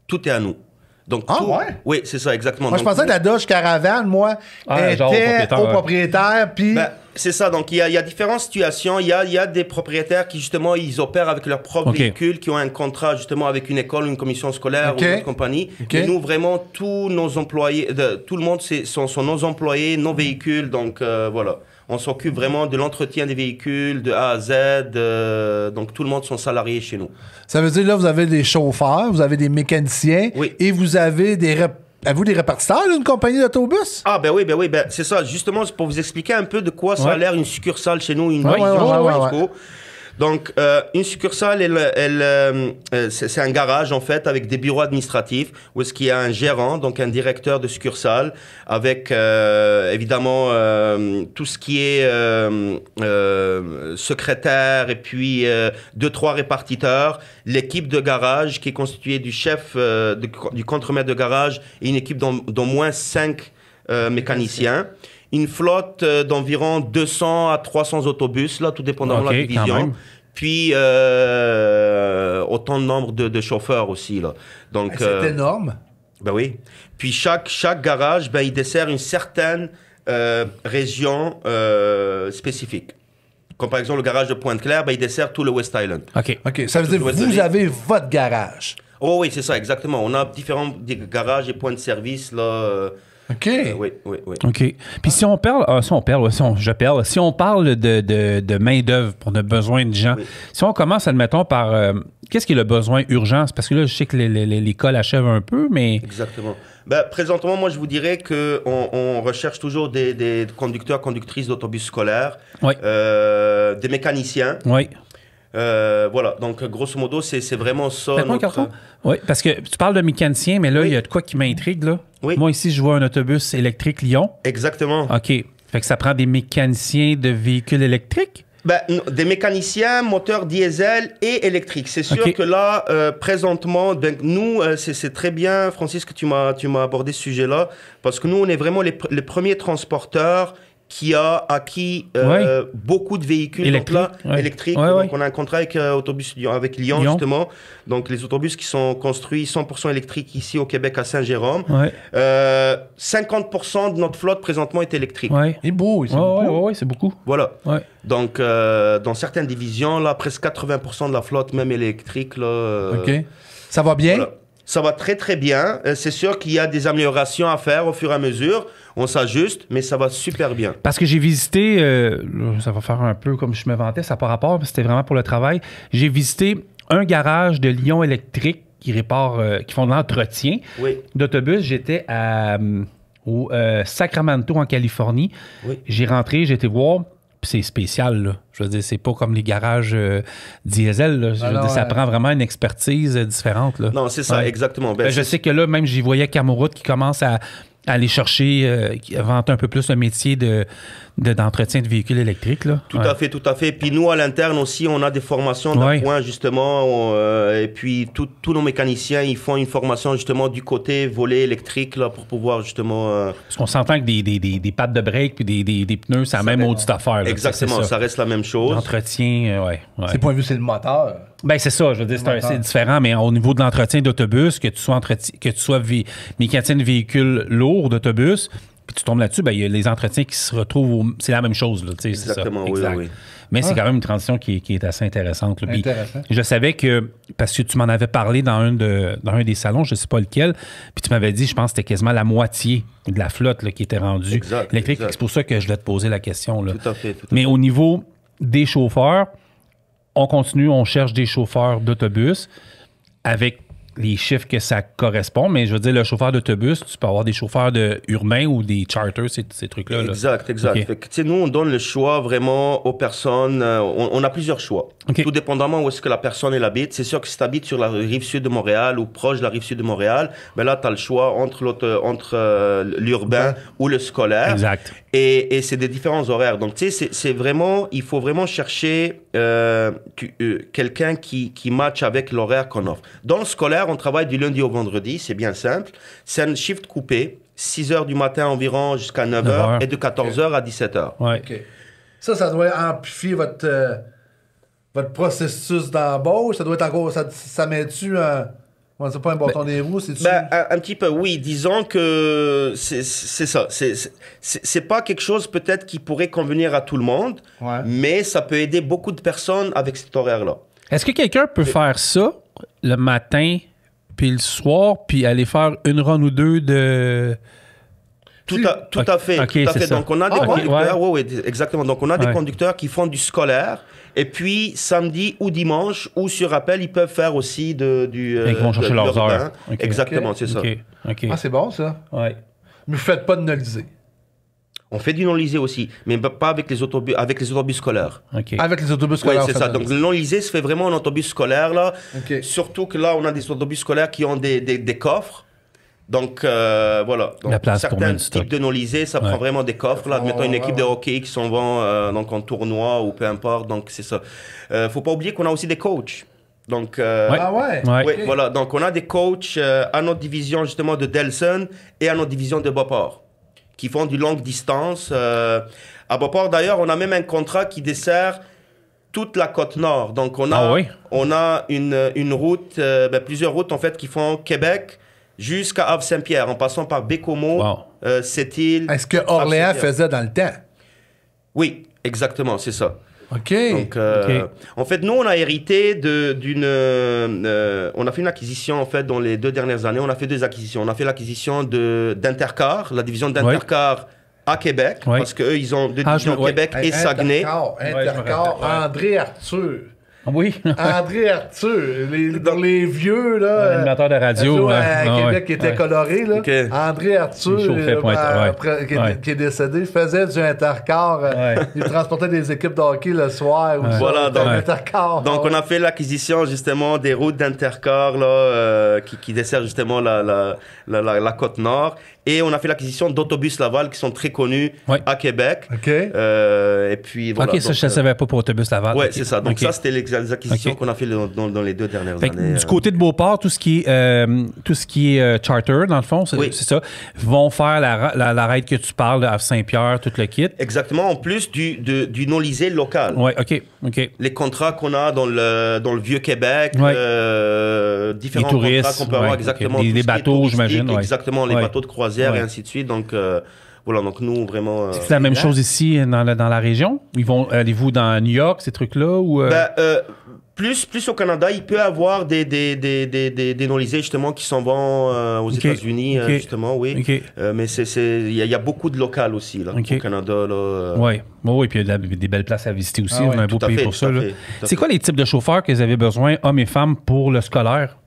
Tout est à nous. Donc, oui, c'est ça, exactement. Moi, je pensais que la Dodge Caravan, était au propriétaire, puis... C'est ça, donc il y a différentes situations. Il y a des propriétaires qui, justement, ils opèrent avec leur propre véhicule, qui ont un contrat, justement, avec une école, une commission scolaire ou une autre compagnie. Et nous, vraiment, tous nos employés, tout le monde sont nos employés, nos véhicules, donc voilà. On s'occupe vraiment de l'entretien des véhicules, de A à Z, donc tout le monde sont salariés chez nous. Ça veut dire, là, vous avez des chauffeurs, vous avez des mécaniciens, et vous avez des répartiteurs d'une compagnie d'autobus? Ah, ben oui, c'est ça. Justement, c'est pour vous expliquer un peu de quoi ça a l'air une succursale chez nous, une Donc, une succursale, c'est un garage, en fait, avec des bureaux administratifs, où est-ce qu'il y a un gérant, donc un directeur de succursale, avec, évidemment, tout ce qui est secrétaire, et puis 2-3 répartiteurs, l'équipe de garage, qui est constituée du chef, du contremaître de garage, et une équipe d'au moins 5 mécaniciens. Une flotte d'environ 200 à 300 autobus, là, tout dépendant de la division. Puis, autant de nombre de chauffeurs aussi, là. Donc, c'est énorme. Ben oui. Puis, chaque garage, il dessert une certaine région spécifique. Comme par exemple, le garage de Pointe-Claire, il dessert tout le West Island. OK. Ça veut dire que vous avez votre garage. Oh oui, c'est ça, exactement. On a différents garages et points de service, là, OK. Oui. OK. Puis si on parle, si on parle de main-d'œuvre pour nos besoins de gens, si on commence, admettons, par qu'est-ce qui est le besoin urgence? Parce que là, je sais que l'école achève un peu, mais. Exactement. Ben, présentement, moi, je vous dirais qu'on recherche toujours des conducteurs, conductrices d'autobus scolaires, des mécaniciens. Oui. Voilà, donc grosso modo, c'est vraiment ça. Oui, parce que tu parles de mécanicien, mais là, il y a de quoi qui m'intrigue, là. Oui. Moi, ici, je vois un autobus électrique Lyon. Exactement. OK. Fait que ça prend des mécaniciens de véhicules électriques? Ben, des mécaniciens, moteurs diesel et électriques. C'est sûr que là, présentement, ben, nous, c'est très bien, Francis, que tu m'as abordé ce sujet-là, parce que nous, on est vraiment les premiers transporteurs qui a acquis beaucoup de véhicules électriques. Donc, on a un contrat avec Lyon, justement. Donc, les autobus qui sont construits 100% électriques ici au Québec, à Saint-Jérôme. 50% de notre flotte, présentement, est électrique. C'est beau. Oui, c'est beaucoup. Voilà. Donc, dans certaines divisions, là, presque 80% de la flotte, même électrique. Là, ça va bien? Voilà. Ça va très, très bien. C'est sûr qu'il y a des améliorations à faire au fur et à mesure. On s'ajuste, mais ça va super bien. Parce que j'ai visité, ça va faire un peu comme je me vantais, ça n'a pas rapport, mais c'était vraiment pour le travail. J'ai visité un garage de Lyon électrique qui font de l'entretien d'autobus. J'étais au Sacramento, en Californie. J'ai rentré, j'ai été voir. C'est spécial, là. Je veux dire, c'est pas comme les garages diesel, là. Je veux dire, ça prend vraiment une expertise différente, là. Non, c'est ça, exactement. Ben, je sais que là, même, j'y voyais Camoroute qui commence à aller chercher, qui invente un peu plus le métier d'entretien de véhicules électriques, là. Tout à fait. Puis nous, à l'interne aussi, on a des formations d'appoint, justement. Et puis, tous nos mécaniciens, ils font une formation, justement, du côté volet électrique, là, pour pouvoir, justement... Parce qu'on s'entend que des pattes de break puis des pneus, c'est la même audite affaire, là. Exactement, ça reste la même chose. L'entretien, C'est point de vue, c'est le moteur. Ben c'est ça, je veux dire, c'est différent, mais au niveau de l'entretien d'autobus, que tu sois mécanicien de véhicule lourd d'autobus, puis tu tombes là-dessus, ben il y a les entretiens qui se retrouvent, c'est la même chose, là, tu sais, exactement, c'est ça. Oui. Mais c'est quand même une transition qui est assez intéressante. Là. Je savais que, parce que tu m'en avais parlé dans un des salons, je ne sais pas lequel, puis tu m'avais dit, je pense que c'était quasiment la moitié de la flotte là, qui était rendue électrique. C'est pour ça que je voulais te poser la question. Là. Tout à fait. Mais au niveau des chauffeurs, on continue, on cherche des chauffeurs d'autobus avec les chiffres que ça correspond, mais je veux dire, le chauffeur d'autobus, tu peux avoir des chauffeurs urbains ou des charters, ces trucs-là. Exact. Okay. Fait que, nous, on donne le choix vraiment aux personnes. On a plusieurs choix. Tout dépendamment où est-ce que la personne elle habite. C'est sûr que si tu habites sur la rive sud de Montréal ou proche de la rive sud de Montréal, ben là, tu as le choix entre l'urbain ou le scolaire. Exact. Et c'est des différents horaires. Donc, tu sais, c'est vraiment, il faut vraiment chercher quelqu'un qui matche avec l'horaire qu'on offre. Dans le scolaire, on travaille du lundi au vendredi, c'est bien simple. C'est un shift coupé, 6 h du matin environ jusqu'à 9 h et de 14 h à 17 h. Ouais. Ça doit amplifier votre processus d'embauche. Ça doit être encore. Ça met-tu c'est pas un bâton des roues, c'est-tu? Un petit peu, oui. Disons que c'est ça. C'est pas quelque chose peut-être qui pourrait convenir à tout le monde, mais ça peut aider beaucoup de personnes avec cet horaire-là. Est-ce que quelqu'un peut faire ça le matin puis le soir, puis aller faire une run ou deux de... Tout à fait. Donc, on a des conducteurs. Oui, exactement. Donc, on a des conducteurs qui font du scolaire. Et puis, samedi ou dimanche, ou sur appel, ils peuvent faire aussi ils vont chercher leurs heures. Exactement, c'est ça. Ah, c'est bon, ça. Ouais. Mais vous faites pas de non-lisé. On fait du non-lisé aussi, mais pas avec les autobus scolaires. Avec les autobus scolaires. Oui, c'est ça. Donc, le non-lisé se fait vraiment en autobus scolaire, là. Surtout que là, on a des autobus scolaires qui ont des coffres. Donc, voilà. Donc, la place certains types de non-lisés, ça prend vraiment des coffres. Là, admettons une équipe de hockey qui s'en vont donc en tournoi ou peu importe. Donc, c'est ça. Faut pas oublier qu'on a aussi des coachs. Donc, voilà. Donc, on a des coachs à notre division, justement, de Delson et à notre division de Beauport qui font du longue distance. À Beauport, d'ailleurs, on a même un contrat qui dessert toute la côte nord. Donc, on a une route, plusieurs routes, en fait, qui font Québec jusqu'à Havre-Saint-Pierre, en passant par Bécomo, Sept-Îles. Est-ce que Orléans faisait dans le temps? Oui, exactement, c'est ça. OK. Donc, en fait, nous, on a hérité on a fait une acquisition, en fait, dans les 2 dernières années. On a fait 2 acquisitions. On a fait l'acquisition d'Intercar, la division d'Intercar à Québec, parce qu'eux, ils ont 2 divisions, Québec et Saguenay. Intercar, André Arthur. Oui. André Arthur, les vieux, là. L'animateur de radio. À Québec qui était coloré, là. Okay. André Arthur, qui est décédé, faisait du Intercar. Il transportait des équipes de hockey le soir. Voilà, donc, Intercar. Donc, on a fait l'acquisition, justement, des routes d'Intercar, là, qui desservent, justement, la côte nord. Et on a fait l'acquisition d'Autobus Laval, qui sont très connus à Québec. OK. Et puis, voilà. OK, ça, je ne savais pas pour Autobus Laval. Oui, c'est ça. Donc, ça, c'était les acquisitions qu'on a fait dans les 2 dernières années. Du côté de Beauport, tout ce qui est charter, dans le fond, c'est ça, vont faire la raid que tu parles à Saint-Pierre, tout le kit. Exactement, en plus du non-lisé local. Oui, OK. Les contrats qu'on a dans le Vieux-Québec, différents contrats qu'on peut avoir, exactement. Les bateaux, j'imagine. Exactement, les bateaux de croisière et ainsi de suite. Donc, voilà, donc nous, vraiment... C'est la même chose ici dans la région? Allez-vous dans New York, ces trucs-là? Ou plus au Canada, il peut y avoir des non-lisés, justement, qui s'en vont aux États-Unis, justement, oui. Mais il y a beaucoup de local aussi, là, au Canada. Oui, puis il y a des belles places à visiter aussi. On a un beau pays pour ça. C'est quoi les types de chauffeurs que vous avez besoin, hommes et femmes, pour le scolaire?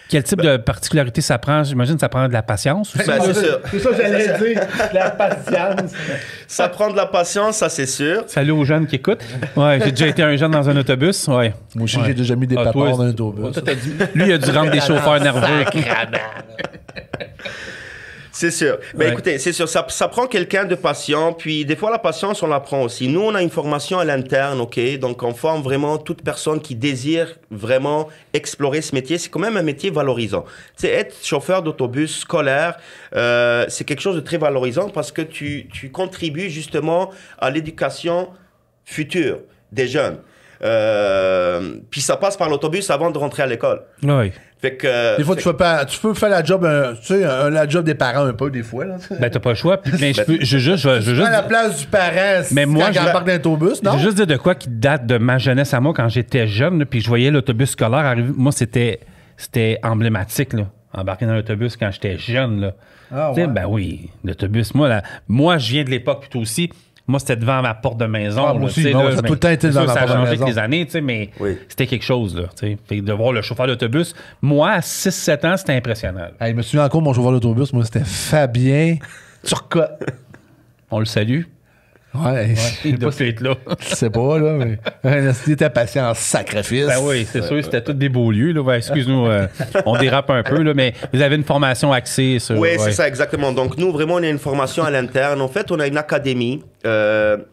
Quel type de particularité ça prend? J'imagine que ça prend de la patience aussi. C'est sûr. C'est ça que j'allais dire, de la patience. Ça prend de la patience, ça c'est sûr. Salut aux jeunes qui écoutent. Ouais, j'ai déjà été un jeune dans un autobus. Ouais. Moi aussi, j'ai déjà mis des papas dans un autobus. Lui, il a dû rendre des chauffeurs nerveux. C'est sûr. Ben écoutez, c'est sûr, ça prend quelqu'un de patient, puis des fois la patience, on la prend aussi. Nous, on a une formation à l'interne, OK? Donc, on forme vraiment toute personne qui désire vraiment explorer ce métier. C'est quand même un métier valorisant. Tu sais, être chauffeur d'autobus scolaire, c'est quelque chose de très valorisant parce que tu contribues justement à l'éducation future des jeunes. Puis ça passe par l'autobus avant de rentrer à l'école. Oui. Fait que, des fois, tu peux faire la job, la job des parents un peu, des fois. Là. Ben, t'as pas le choix. Puis, je juste à la place du parent, mais moi, quand j'embarque dans l'autobus, non? Je veux juste dire de quoi qui date de ma jeunesse à moi, quand j'étais jeune, là, puis je voyais l'autobus scolaire arriver. Moi, c'était emblématique, là, embarquer dans l'autobus quand j'étais jeune. Là. Ah, ouais. Ben oui, l'autobus. Moi, je viens de l'époque plutôt aussi. Moi, c'était devant ma porte de maison. Ah, moi aussi, ça a tout le temps été devant ma porte de maison. Ça a changé avec les années, mais c'était quelque chose. Là, fait de voir le chauffeur d'autobus, moi, à 6-7 ans, c'était impressionnant. Hey, je me souviens encore, mon chauffeur d'autobus, moi, c'était Fabien Turcotte. On le salue. Ouais, il doit être là. Je sais pas, là, mais il était patient en sacrifice. Ben oui, c'est sûr, c'était tous des beaux lieux. Là. Excuse-nous, on dérape un peu, là, mais vous avez une formation axée sur... Oui, c'est ça, exactement. Donc, nous, vraiment, on a une formation à l'interne. En fait, on a une académie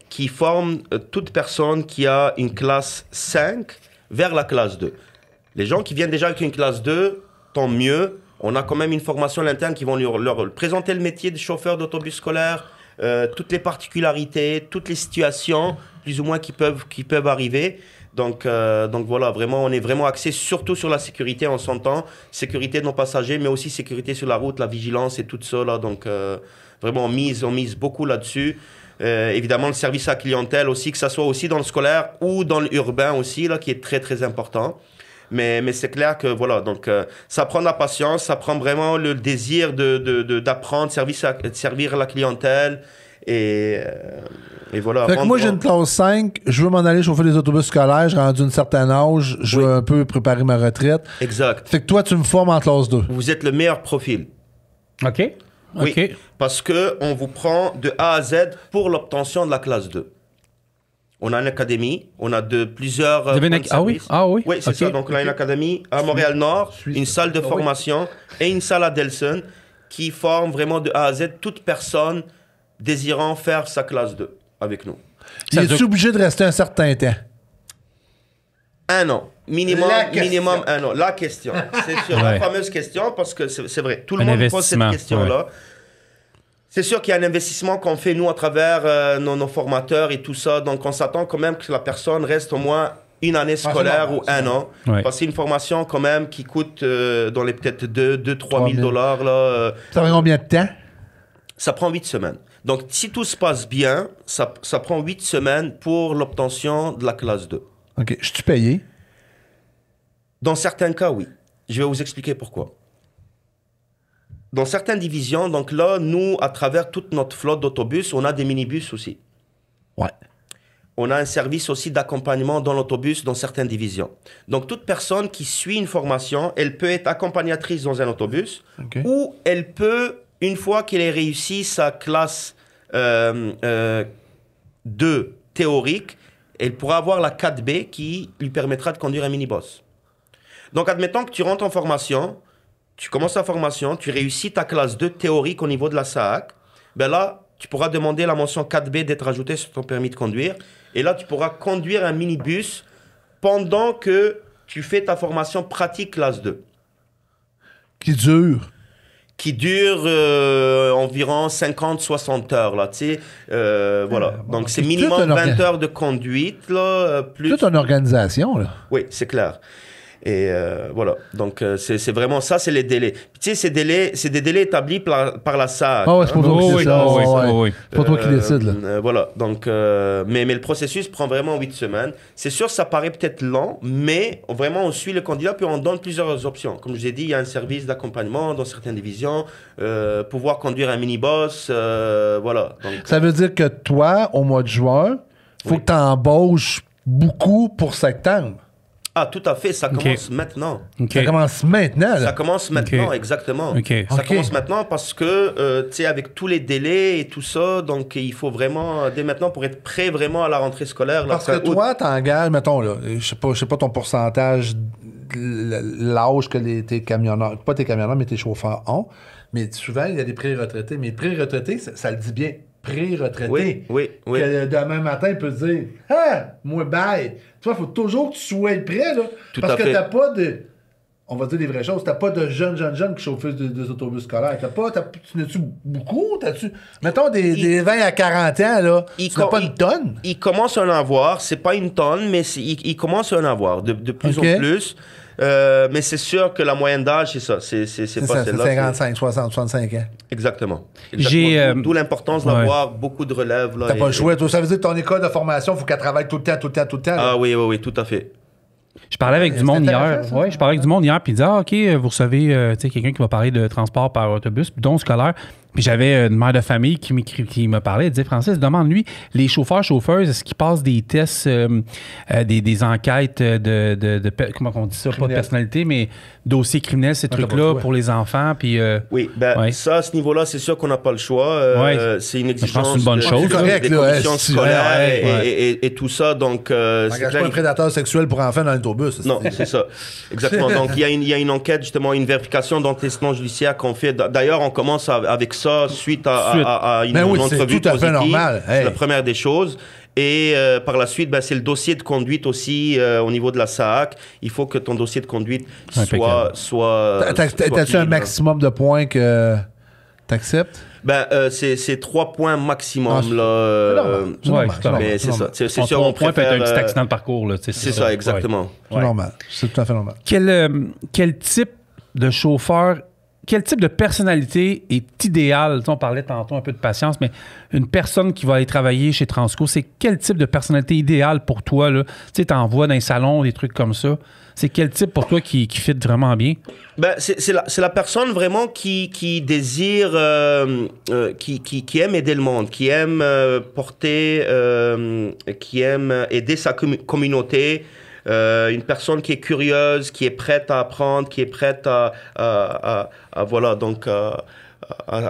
qui forme toute personne qui a une classe 5 vers la classe 2. Les gens qui viennent déjà avec une classe 2, tant mieux. On a quand même une formation à l'interne qui vont leur présenter le métier de chauffeur d'autobus scolaire, toutes les particularités, toutes les situations, plus ou moins, qui peuvent arriver. Donc voilà, vraiment, on est vraiment axé surtout sur la sécurité, on s'entend. Sécurité de nos passagers, mais aussi sécurité sur la route, la vigilance et tout ça. Là, donc vraiment, on mise beaucoup là-dessus. Évidemment, le service à la clientèle aussi, que ça soit aussi dans le scolaire ou dans l'urbain aussi, là, qui est très, très important. Mais c'est clair que, voilà, donc ça prend de la patience, ça prend vraiment le désir d'apprendre, de servir la clientèle. Et voilà. Fait que moi, j'ai une classe 5, je veux m'en aller chauffer des autobus scolaires, j'ai rendu un certain âge, je veux un peu préparer ma retraite. Exact. Fait que toi, tu me formes en classe 2. Vous êtes le meilleur profil. OK. Oui, parce qu'on vous prend de A à Z pour l'obtention de la classe 2. On a une académie, on a plusieurs points de service. Oui, oui, c'est ça. Donc, on a une académie à Montréal-Nord, une salle de formation et une salle à Delson qui forme vraiment de A à Z toute personne désirant faire sa classe 2 avec nous. Es-tu obligé de rester un certain temps? 1 an. Minimum 1 an. La question. C'est sûr, la fameuse question, parce que c'est vrai. Tout le monde pose cette question-là. C'est sûr qu'il y a un investissement qu'on fait, nous, à travers nos formateurs et tout ça. Donc, on s'attend quand même que la personne reste au moins une année scolaire ou 1 an. Parce que c'est une formation quand même qui coûte dans les peut-être 2 000 $, 3 000 $. Ça prend combien de temps? Ça prend 8 semaines. Donc, si tout se passe bien, ça prend 8 semaines pour l'obtention de la classe 2. OK. Je suis payé? Dans certains cas, oui. Je vais vous expliquer pourquoi. Dans certaines divisions, donc là, nous, à travers toute notre flotte d'autobus, on a des minibus aussi. Ouais. On a un service aussi d'accompagnement dans l'autobus dans certaines divisions. Donc, toute personne qui suit une formation, elle peut être accompagnatrice dans un autobus ou elle peut, une fois qu'elle ait réussi sa classe 2 théorique, elle pourra avoir la 4B qui lui permettra de conduire un minibus. Donc, admettons que tu rentres en formation, tu commences ta formation, tu réussis ta classe 2 théorique au niveau de la SAAC, ben là, tu pourras demander la mention 4B d'être ajoutée sur ton permis de conduire. Et là, tu pourras conduire un minibus pendant que tu fais ta formation pratique classe 2. Qui dure? Qui dure environ 50-60 heures, là, tu sais. Voilà. Bon, donc, c'est minimum 20 heures de conduite, là, plus... Toute une organisation, là. Oui, c'est clair. Et voilà, donc c'est vraiment ça, c'est les délais. Puis, tu sais, c'est des délais établis par la SAAC. Ah ouais, c'est pas toi qui décide. C'est pas toi qui décide, là. Voilà, donc, mais le processus prend vraiment 8 semaines. C'est sûr, ça paraît peut-être lent, mais vraiment, on suit le candidat, puis on donne plusieurs options. Comme je l'ai dit, il y a un service d'accompagnement dans certaines divisions, pouvoir conduire un minibus, voilà. Donc, ça veut dire que toi, au mois de juin, faut que tu embauches beaucoup pour septembre. Ah, tout à fait, ça commence maintenant. Ça commence maintenant, là. Ça commence maintenant, exactement. Ça commence maintenant parce que, tu sais, avec tous les délais et tout ça, donc il faut vraiment, dès maintenant, pour être prêt vraiment à la rentrée scolaire. Parce que toi, t'engages, mettons, là, je sais pas ton pourcentage, l'âge que tes camionneurs, pas tes camionneurs, mais tes chauffeurs ont, mais souvent, il y a des pré-retraités. Mais pré-retraités, ça le dit bien. Pré-retraité. Oui. Que demain matin, il peut se dire « Ah, moi, bye! » Tu vois, il faut toujours que tu sois prêt, là. Parce que t'as pas de... On va dire des vraies choses. T'as pas de jeunes qui chauffent des autobus scolaires. Tu n'as-tu beaucoup? Mettons des 20 à 40 ans, là. Tu n'as pas une tonne? Il commence à en avoir. C'est pas une tonne, mais il commence à en avoir de plus en plus. Mais c'est sûr que la moyenne d'âge, c'est ça. C'est pas celle-là. C'est 55, 60, 65 ans. Exactement. D'où l'importance d'avoir beaucoup de relève. T'as pas le choix. Ça veut dire que ton école de formation, il faut qu'elle travaille tout le temps. Ah oui, tout à fait. Je parlais avec du monde hier. Oui, je parlais avec du monde hier, puis il disait, OK, vous recevez quelqu'un qui va parler de transport par autobus, dont scolaire. Puis j'avais une mère de famille qui me parlait. Elle disait, Francis, demande-lui, les chauffeurs-chauffeuses, est-ce qu'ils passent des tests, des enquêtes comment on dit ça, pas de personnalité, mais dossier criminel, ces trucs-là pour les enfants. Puis, oui, ça, à ce niveau-là, c'est sûr qu'on n'a pas le choix. C'est une exigence. C'est une bonne chose. Des conditions scolaires et tout ça. Donc, c'est pas un prédateur sexuel pour enfants dans l'autobus. Non, c'est ça. Exactement. Donc, il y a une enquête, justement, une vérification d'antécédents judiciaires qu'on fait. D'ailleurs, on commence avec ça suite à une entrevue tout à fait normal. C'est la première des choses. Et par la suite, c'est le dossier de conduite aussi au niveau de la SAAC. Il faut que ton dossier de conduite soit T'as-tu un maximum de points que t'acceptes? C'est 3 points maximum. C'est ça. C'est sûr, on préfère... peut être un petit accident de parcours. C'est ça, exactement. C'est normal. C'est tout à fait normal. Quel type de chauffeur... Quel type de personnalité est idéal? On parlait tantôt un peu de patience, mais une personne qui va aller travailler chez Transco, c'est quel type de personnalité idéale pour toi? Tu sais, t'envoies dans les salons, des trucs comme ça. C'est quel type pour toi qui fit vraiment bien? C'est la personne vraiment qui désire, qui aime aider le monde, qui aime porter, qui aime aider sa communauté. Une personne qui est curieuse, qui est prête à apprendre, qui est prête à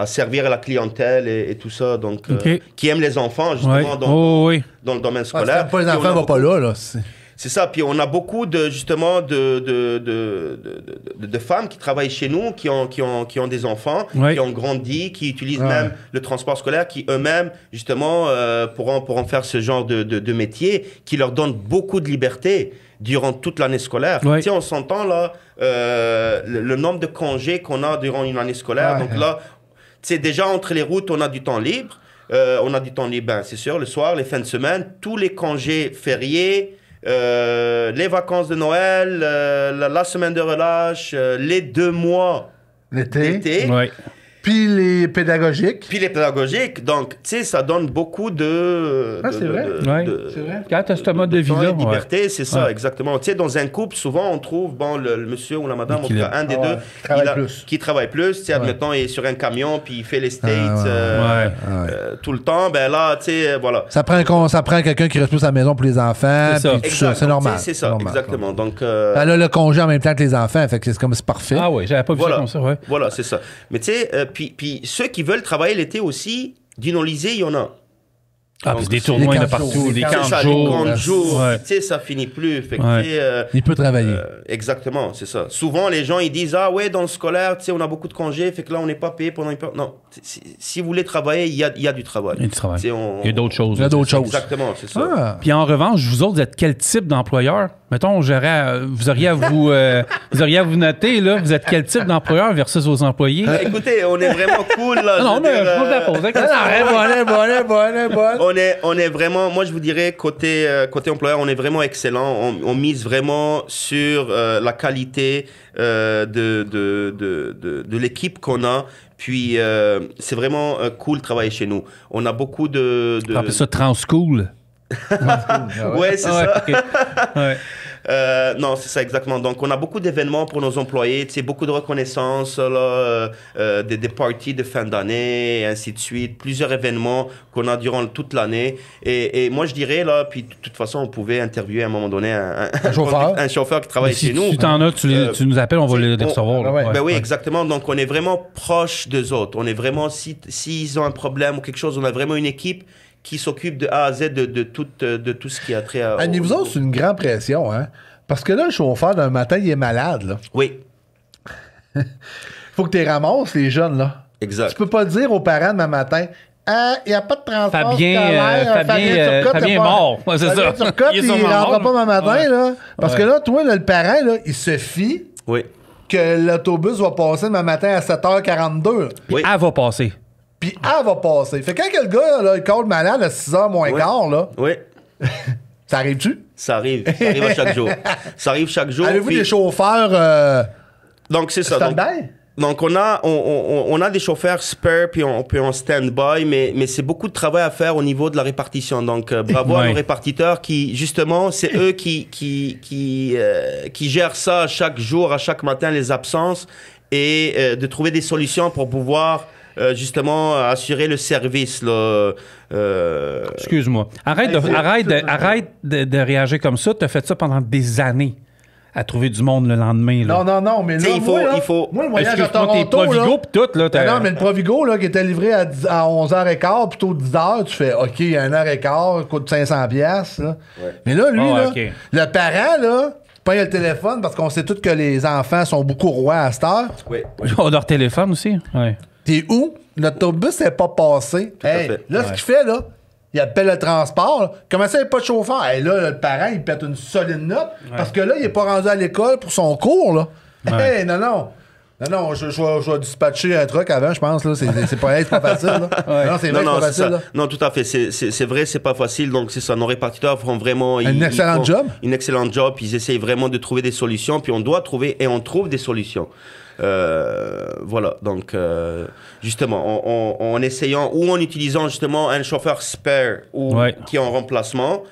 servir à la clientèle et tout ça, donc qui aime les enfants justement dans le domaine scolaire. Pas les enfants, va pas là. C'est ça. Puis on a beaucoup de femmes qui travaillent chez nous, qui ont des enfants, qui ont grandi, qui utilisent même le transport scolaire, qui eux-mêmes justement pourront faire ce genre de métier, qui leur donne beaucoup de liberté durant toute l'année scolaire. Tu sais, on s'entend là, le nombre de congés qu'on a durant une année scolaire. Donc là, tu sais, déjà entre les routes, on a du temps libre. On a du temps libre, c'est sûr, le soir, les fins de semaine, tous les congés fériés. Les vacances de Noël, la semaine de relâche, les 2 mois l'été. Puis les pédagogiques. Puis les pédagogiques, donc, tu sais, ça donne beaucoup de... c'est vrai. Ouais. C'est vrai. Quand tu as ce mode de temps vie-là, et de liberté, c'est ça, Ouais. exactement. Tu sais, dans un couple, souvent, on trouve, bon, le monsieur ou la madame, en tout L'équilibre. cas, un des Ah ouais, deux, qui travaille plus. qui travaille plus, tu sais, admettons, il est sur un camion, puis il fait les States tout le temps, ben là, tu sais, voilà. Ça prend quelqu'un qui reste plus à la maison pour les enfants. C'est ça. puis tout ça. Exact. C'est Donc, normal. C'est ça, normal. exactement. Donc, Elle a le congé en même temps que les enfants, fait que c'est parfait. Ah oui, j'avais pas vu ça comme ça, ouais. Voilà, c'est ça. Mais tu sais, puis ceux qui veulent travailler l'été aussi, d'Inolisé, il y en a. Ah, Donc, puis des c'est- tournois les de camps partout, jours. des C'est C'est camps ça, de les jour. camps de jour, Ouais. tu sais, ça finit plus. Fait que, Ouais. tu sais, Il peut travailler. exactement, c'est ça. Souvent, les gens, ils disent, ah ouais, dans le scolaire, tu sais, on a beaucoup de congés, fait que là, on n'est pas payé pendant une période. Non, si vous voulez travailler, il y a du travail. Il y a du travail. Tu sais, Il y a d'autres choses. Il y a d'autres choses. Exactement, c'est ça. Ah. Puis en revanche, vous autres, vous êtes quel type d'employeur? Mettons, vous auriez à vous noter, là, vous êtes quel type d'employeur versus vos employés? Écoutez, on est vraiment cool, là. Non, je mais veux dire, je pose la pause. On est vraiment, moi je vous dirais, côté employeur, on est vraiment excellent. On mise vraiment sur la qualité de l'équipe qu'on a. Puis c'est vraiment cool de travailler chez nous. On a beaucoup de... On appelle ça Transcool. Ouais, c'est Ouais, ça. ok. Ouais. Non, c'est ça exactement. Donc, on a beaucoup d'événements pour nos employés, tu sais, beaucoup de reconnaissance, là, des parties de fin d'année, et ainsi de suite. Plusieurs événements qu'on a durant toute l'année. Et moi, je dirais, là, puis de toute façon, on pouvait interviewer à un moment donné un chauffeur qui travaille Si chez nous. tu t'en as, tu nous appelles, on va les recevoir. là. ouais. Ouais. Ben oui, Ouais. exactement. Donc, on est vraiment proche des autres. On est vraiment, s'ils ont un problème ou quelque chose, on a vraiment une équipe qui s'occupe de A à Z de tout ce qui a trait à... À niveau autres, c'est une grande pression, hein? Parce que là, le chauffeur, d'un matin, il est malade, là. Oui, Faut que tu ramasses, les jeunes, là. exact. Tu peux pas dire aux parents demain matin, ah, il n'y a pas de transport scolaire, Fabien est mort. Ouais, c'est ça. Turcotte, Il est il sûrement rentrera mort. pas demain matin, Ouais. là. Parce Ouais. que là, toi, là, le parent, là, il se fie Oui, que l'autobus va passer demain matin à 7h42. oui. Elle va passer. Puis elle va passer. Fait que quand que le gars, là, il colle malade à 6h moins Oui. quart, là, Oui. ça arrive-tu? Ça arrive à chaque jour. Ça arrive chaque jour. Avez-vous puis- des chauffeurs Donc, c'est ça. Donc, stand-by? on a des chauffeurs spare puis en stand-by, mais c'est beaucoup de travail à faire au niveau de la répartition. Donc, bravo à Ouais. nos répartiteurs qui, justement, c'est eux qui gèrent ça chaque jour, à chaque matin, les absences, et de trouver des solutions pour pouvoir... justement, assurer le service. Là, Excuse-moi. Arrête de réagir comme ça. Tu as fait ça pendant des années à trouver du monde le lendemain. Là. Non, mais là, T'sais, il faut- moi, le voyage à Excuse-moi, tes Toronto, Provigo là... pis tout, là. Non, mais le Provigo, là, qui était livré à 11h15, plutôt 10h, tu fais, OK, 1h15, coûte 500$, là. Mais là, lui, Ah ouais, là, OK. le parent, là, paye le téléphone parce qu'on sait tous que les enfants sont beaucoup rois à cette heure. oui. Ils ont leur téléphone aussi. Ouais. T'es où? L'autobus n'est pas passé. à Hey, fait. là, ce qu'il fait, là, il appelle le transport. Là. Comment ça, il n'y a pas de chauffeur? Hey, là, le parent, il pète une solide note parce que là, il n'est pas rendu à l'école pour son cours, là. Ouais. Hey, non, je vais dispatcher un truc avant, je pense. Là. C'est pas facile. Là. Non, c'est vrai, Non, c'est pas c'est facile. ça. Là. Non, tout à fait. C'est vrai, c'est pas facile. Donc, c'est ça. Nos répartiteurs font vraiment... Un excellent job. Un excellent job. Ils essayent vraiment de trouver des solutions. Puis, on doit trouver et on trouve des solutions. Voilà. Donc, justement, en essayant ou en utilisant justement un chauffeur spare ou qui est en remplacement,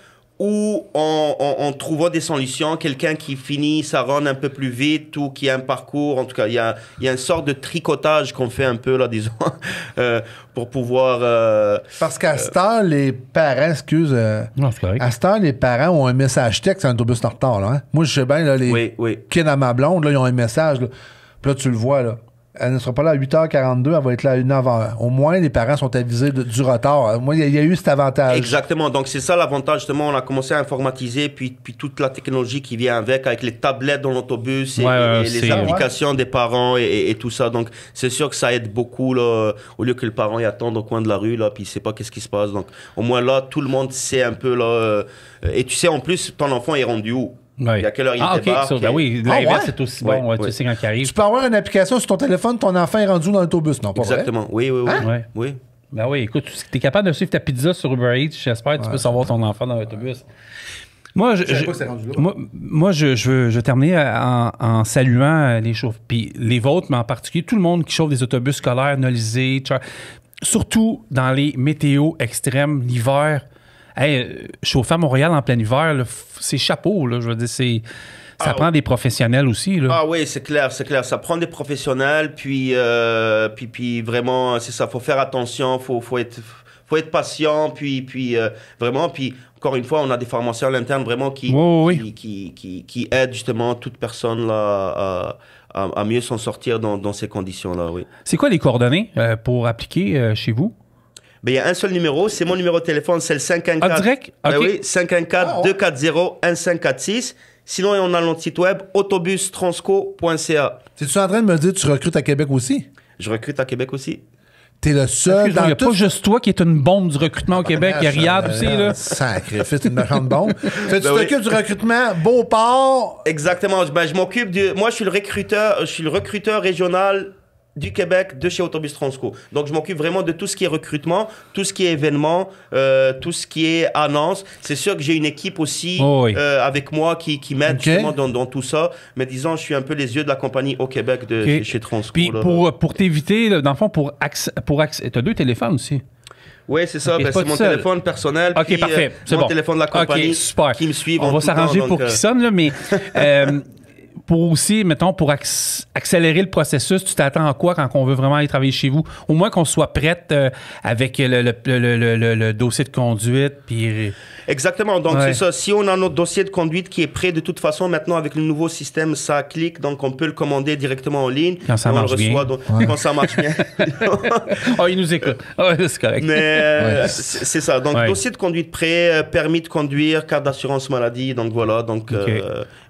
ou en trouvant des solutions, quelqu'un qui finit sa run un peu plus vite ou qui a un parcours. En tout cas, il y a une sorte de tricotage qu'on fait un peu, là, disons, pour pouvoir... Parce qu'à cette heure, les parents, Non, c'est correct. à cette heure, les parents ont un message texte à un autobus en retard. Là, hein? Moi, je sais bien, là, les Oui. kids à ma blonde, là, ils ont un message. Là. Puis là, tu le vois, là. Elle ne sera pas là à 8h42, elle va être là à 1h avant. Au moins, les parents sont avisés du retard. Moi, il y a eu cet avantage. Exactement. Donc, c'est ça l'avantage. Justement, on a commencé à informatiser, puis toute la technologie qui vient avec les tablettes dans l'autobus et les applications des parents et tout ça. Donc, c'est sûr que ça aide beaucoup, là, au lieu que le parent y attende au coin de la rue, là, puis il sait pas qu'est-ce qui se passe. Donc, au moins là, tout le monde sait un peu, là. Et tu sais, en plus, ton enfant est rendu où? Ouais. Et à quelle heure il OK. débarque? Ben oui, l'inverse, c'est aussi bon. Ouais, tu sais quand il arrive. Tu peux avoir une application sur ton téléphone, ton enfant est rendu dans l'autobus, non? Pas Exactement. Oui. Ouais. Oui. Ben oui, écoute, tu es capable de suivre ta pizza sur Uber Eats, j'espère que tu peux savoir ton enfant dans l'autobus. Moi, Je savais pas que c'était rendu là. moi, je veux terminer en saluant les chauffeurs, puis les vôtres, mais en particulier tout le monde qui chauffe des autobus scolaires, Nolisé, surtout dans les météos extrêmes, l'hiver. Hey, chauffer à Montréal en plein hiver, là, c'est chapeau, là, je veux dire, ça prend des professionnels aussi. Là. Ah oui, c'est clair. Ça prend des professionnels, puis vraiment, c'est ça, faut faire attention, faut être patient, puis vraiment, puis encore une fois, on a des formations à l'interne vraiment qui aident justement toute personne là à mieux s'en sortir dans ces conditions-là, oui. C'est quoi les coordonnées pour appliquer chez vous? Ben, il y a un seul numéro, c'est mon numéro de téléphone, c'est le 514. Ah, direct? Ben OK. oui, 514-240-1546. Sinon, on a notre site web autobustransco.ca. Es-tu en train de me dire que tu recrutes à Québec aussi? Je recrute à Québec aussi. T'es le seul Il n'y a dans pas juste toi qui est une bombe du recrutement au Québec. Il y a Riyad aussi. Là. Sacrifice, une méchante bombe. Tu Ben oui. t'occupes du recrutement Beauport. Exactement. Ben, je m'occupe de... Moi, je suis le recruteur régional du Québec de chez Autobus Transco. Donc, je m'occupe vraiment de tout ce qui est recrutement, tout ce qui est événement, tout ce qui est annonce. C'est sûr que j'ai une équipe aussi avec moi qui m'aide justement dans tout ça. Mais disons, je suis un peu les yeux de la compagnie au Québec de chez Transco. Puis pour t'éviter, là, dans le fond, t'as 2 téléphones aussi. Oui, c'est ça. Ben, c'est mon téléphone personnel. OK, puis, parfait. C'est mon bon. téléphone de la compagnie qui me suit. On va s'arranger pour qu'il sonne, là, mais... pour aussi, mettons, pour accélérer le processus, tu t'attends à quoi quand on veut vraiment aller travailler chez vous? Au moins qu'on soit prête avec le dossier de conduite. Puis... Exactement. Donc, c'est ça. Si on a notre dossier de conduite qui est prêt, de toute façon, maintenant, avec le nouveau système, ça clique. Donc, on peut le commander directement en ligne. Quand ça marche bien. Quand ça marche bien. Il nous écoute. C'est correct. Mais c'est ça. Donc, dossier de conduite prêt, permis de conduire, carte d'assurance maladie. Donc, voilà. Donc,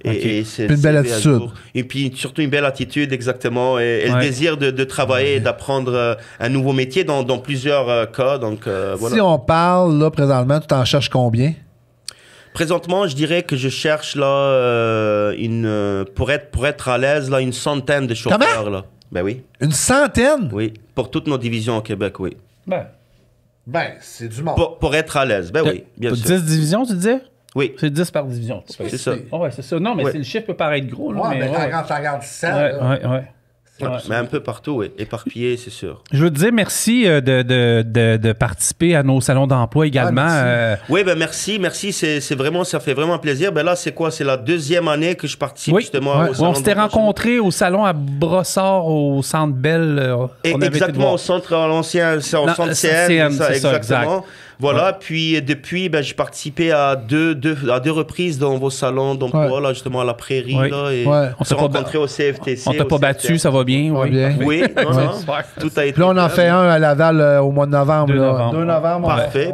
et c'est une belle attitude. Et puis, surtout une belle attitude, exactement. Et le désir de travailler et d'apprendre un nouveau métier dans plusieurs cas. Donc, voilà. Si on parle, là, présentement, tu t'en cherches combien? Présentement, je dirais que je cherche là pour être à l'aise là une centaine de chauffeurs là. Ben oui. Une centaine? Oui, pour toutes nos divisions au Québec, oui. Ben, c'est du monde. Pour être à l'aise, ben oui, bien sûr. 10 divisions, tu disais? Oui. C'est 10 par division. C'est ça. Ouais, c'est ça. Non, mais le chiffre peut paraître gros. Là, mais quand tu regardes ça, mais un peu partout, oui. Éparpillé, c'est sûr. Je veux te dire merci de participer à nos salons d'emploi également. Oui, ben merci. C'est vraiment, ça fait vraiment plaisir. Ben là, c'est quoi? C'est la 2e année que je participe justement au salon. On s'était rencontrés au salon à Brossard, au Centre Bell. Exactement, au centre ancien, c'est au centre CN, ça, exactement. Voilà, puis depuis, ben, j'ai participé à deux reprises dans vos salons d'emploi, là, justement à la Prairie. Là, et on s'est rencontrés au CFTC. On t'a pas battu, ça va bien. Oui, non, tout a été. Puis là, on en fait un à Laval au mois de novembre. 2 novembre. Parfait.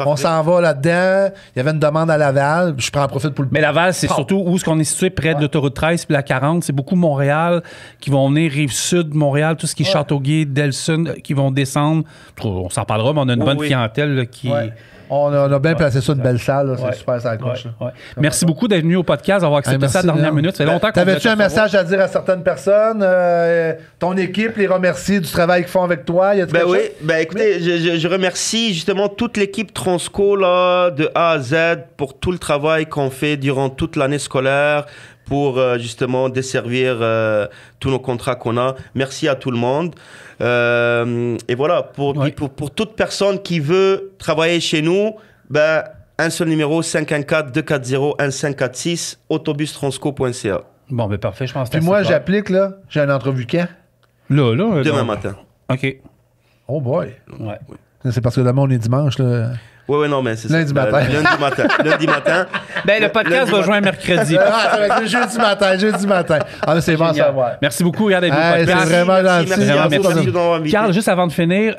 On s'en va là-dedans. Il y avait une demande à Laval. Je prends profit pour le... Mais Laval, c'est surtout où est-ce qu'on est situé, près de l'autoroute 13 puis la 40. C'est beaucoup Montréal qui vont venir, Rive-Sud, Montréal, tout ce qui est Châteauguay, Delson, qui vont descendre. On s'en parlera, mais on a une bonne clientèle là, qui... On a bien placé ça, une belle salle. C'est super, ça accroche. Merci beaucoup d'être venu au podcast, d'avoir accepté ça à la dernière minute. Ça fait longtemps qu'on T'avais-tu un message à dire à certaines personnes? Ton équipe les remercie du travail qu'ils font avec toi? Écoutez, je remercie justement toute l'équipe Transco là, de A à Z pour tout le travail qu'on fait durant toute l'année scolaire pour justement desservir tous nos contrats qu'on a. Merci à tout le monde. Et voilà, pour toute personne qui veut travailler chez nous, ben, un seul numéro, 514-240-1546, autobustransco.ca. Bon, ben parfait, je pense que Puis moi, j'applique, là, j'ai une entrevue quand? Là. Demain matin. OK. Oh boy. Ouais. C'est parce que demain, on est dimanche, là. Oui, non, mais c'est lundi ça. Matin. Lundi matin. Ben, le podcast va jouer un mercredi. Ça va être jeudi matin. Ah, c'est bon à savoir. Merci beaucoup, regardez vous c'est vraiment gentil. Merci. Carl, juste avant de finir,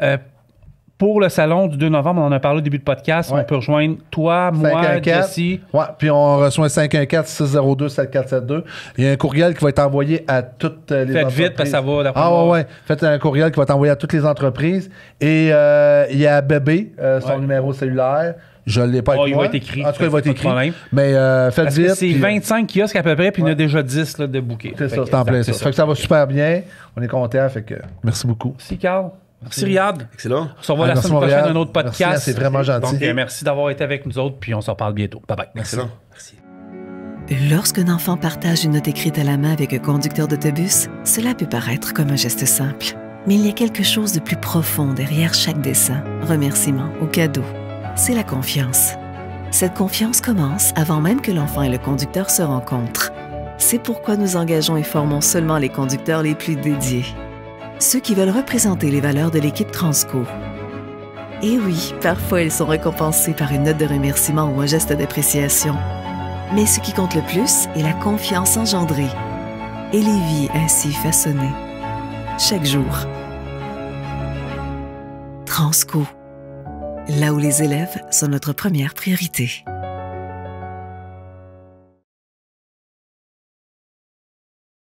pour le salon du 2 novembre, on en a parlé au début de podcast, on peut rejoindre toi, moi, Jessie. Ouais, puis on reçoit 514-602-7472. Il y a un courriel qui va être envoyé à toutes les entreprises. Faites vite, parce que ça va. Ouais. Faites un courriel qui va être envoyé à toutes les entreprises. Et il y a Bébé, son numéro cellulaire. Je ne l'ai pas avec moi. Il va être écrit. En tout cas, il va être écrit. Mais faites parce vite. C'est 25 kiosques à peu près, puis il y en a déjà 10 là, de bouquets. C'est ça, c'est en plein ça. Fait que ça va super bien. On est contents. Fait que merci beaucoup. Merci, Carl. Merci, Riyad. Excellent. On se revoit la Merci, semaine prochaine Montréal. d'un autre podcast. Merci, c'est vraiment gentil. Donc, merci d'avoir été avec nous autres, puis on s'en parle bientôt. Bye-bye. Excellent. Merci. Lorsqu'un enfant partage une note écrite à la main avec un conducteur d'autobus, cela peut paraître comme un geste simple. Mais il y a quelque chose de plus profond derrière chaque dessin, remerciement ou cadeau. C'est la confiance. Cette confiance commence avant même que l'enfant et le conducteur se rencontrent. C'est pourquoi nous engageons et formons seulement les conducteurs les plus dédiés. Ceux qui veulent représenter les valeurs de l'équipe Transco. Et oui, parfois ils sont récompensés par une note de remerciement ou un geste d'appréciation. Mais ce qui compte le plus est la confiance engendrée et les vies ainsi façonnées. Chaque jour. Transco. Là où les élèves sont notre première priorité.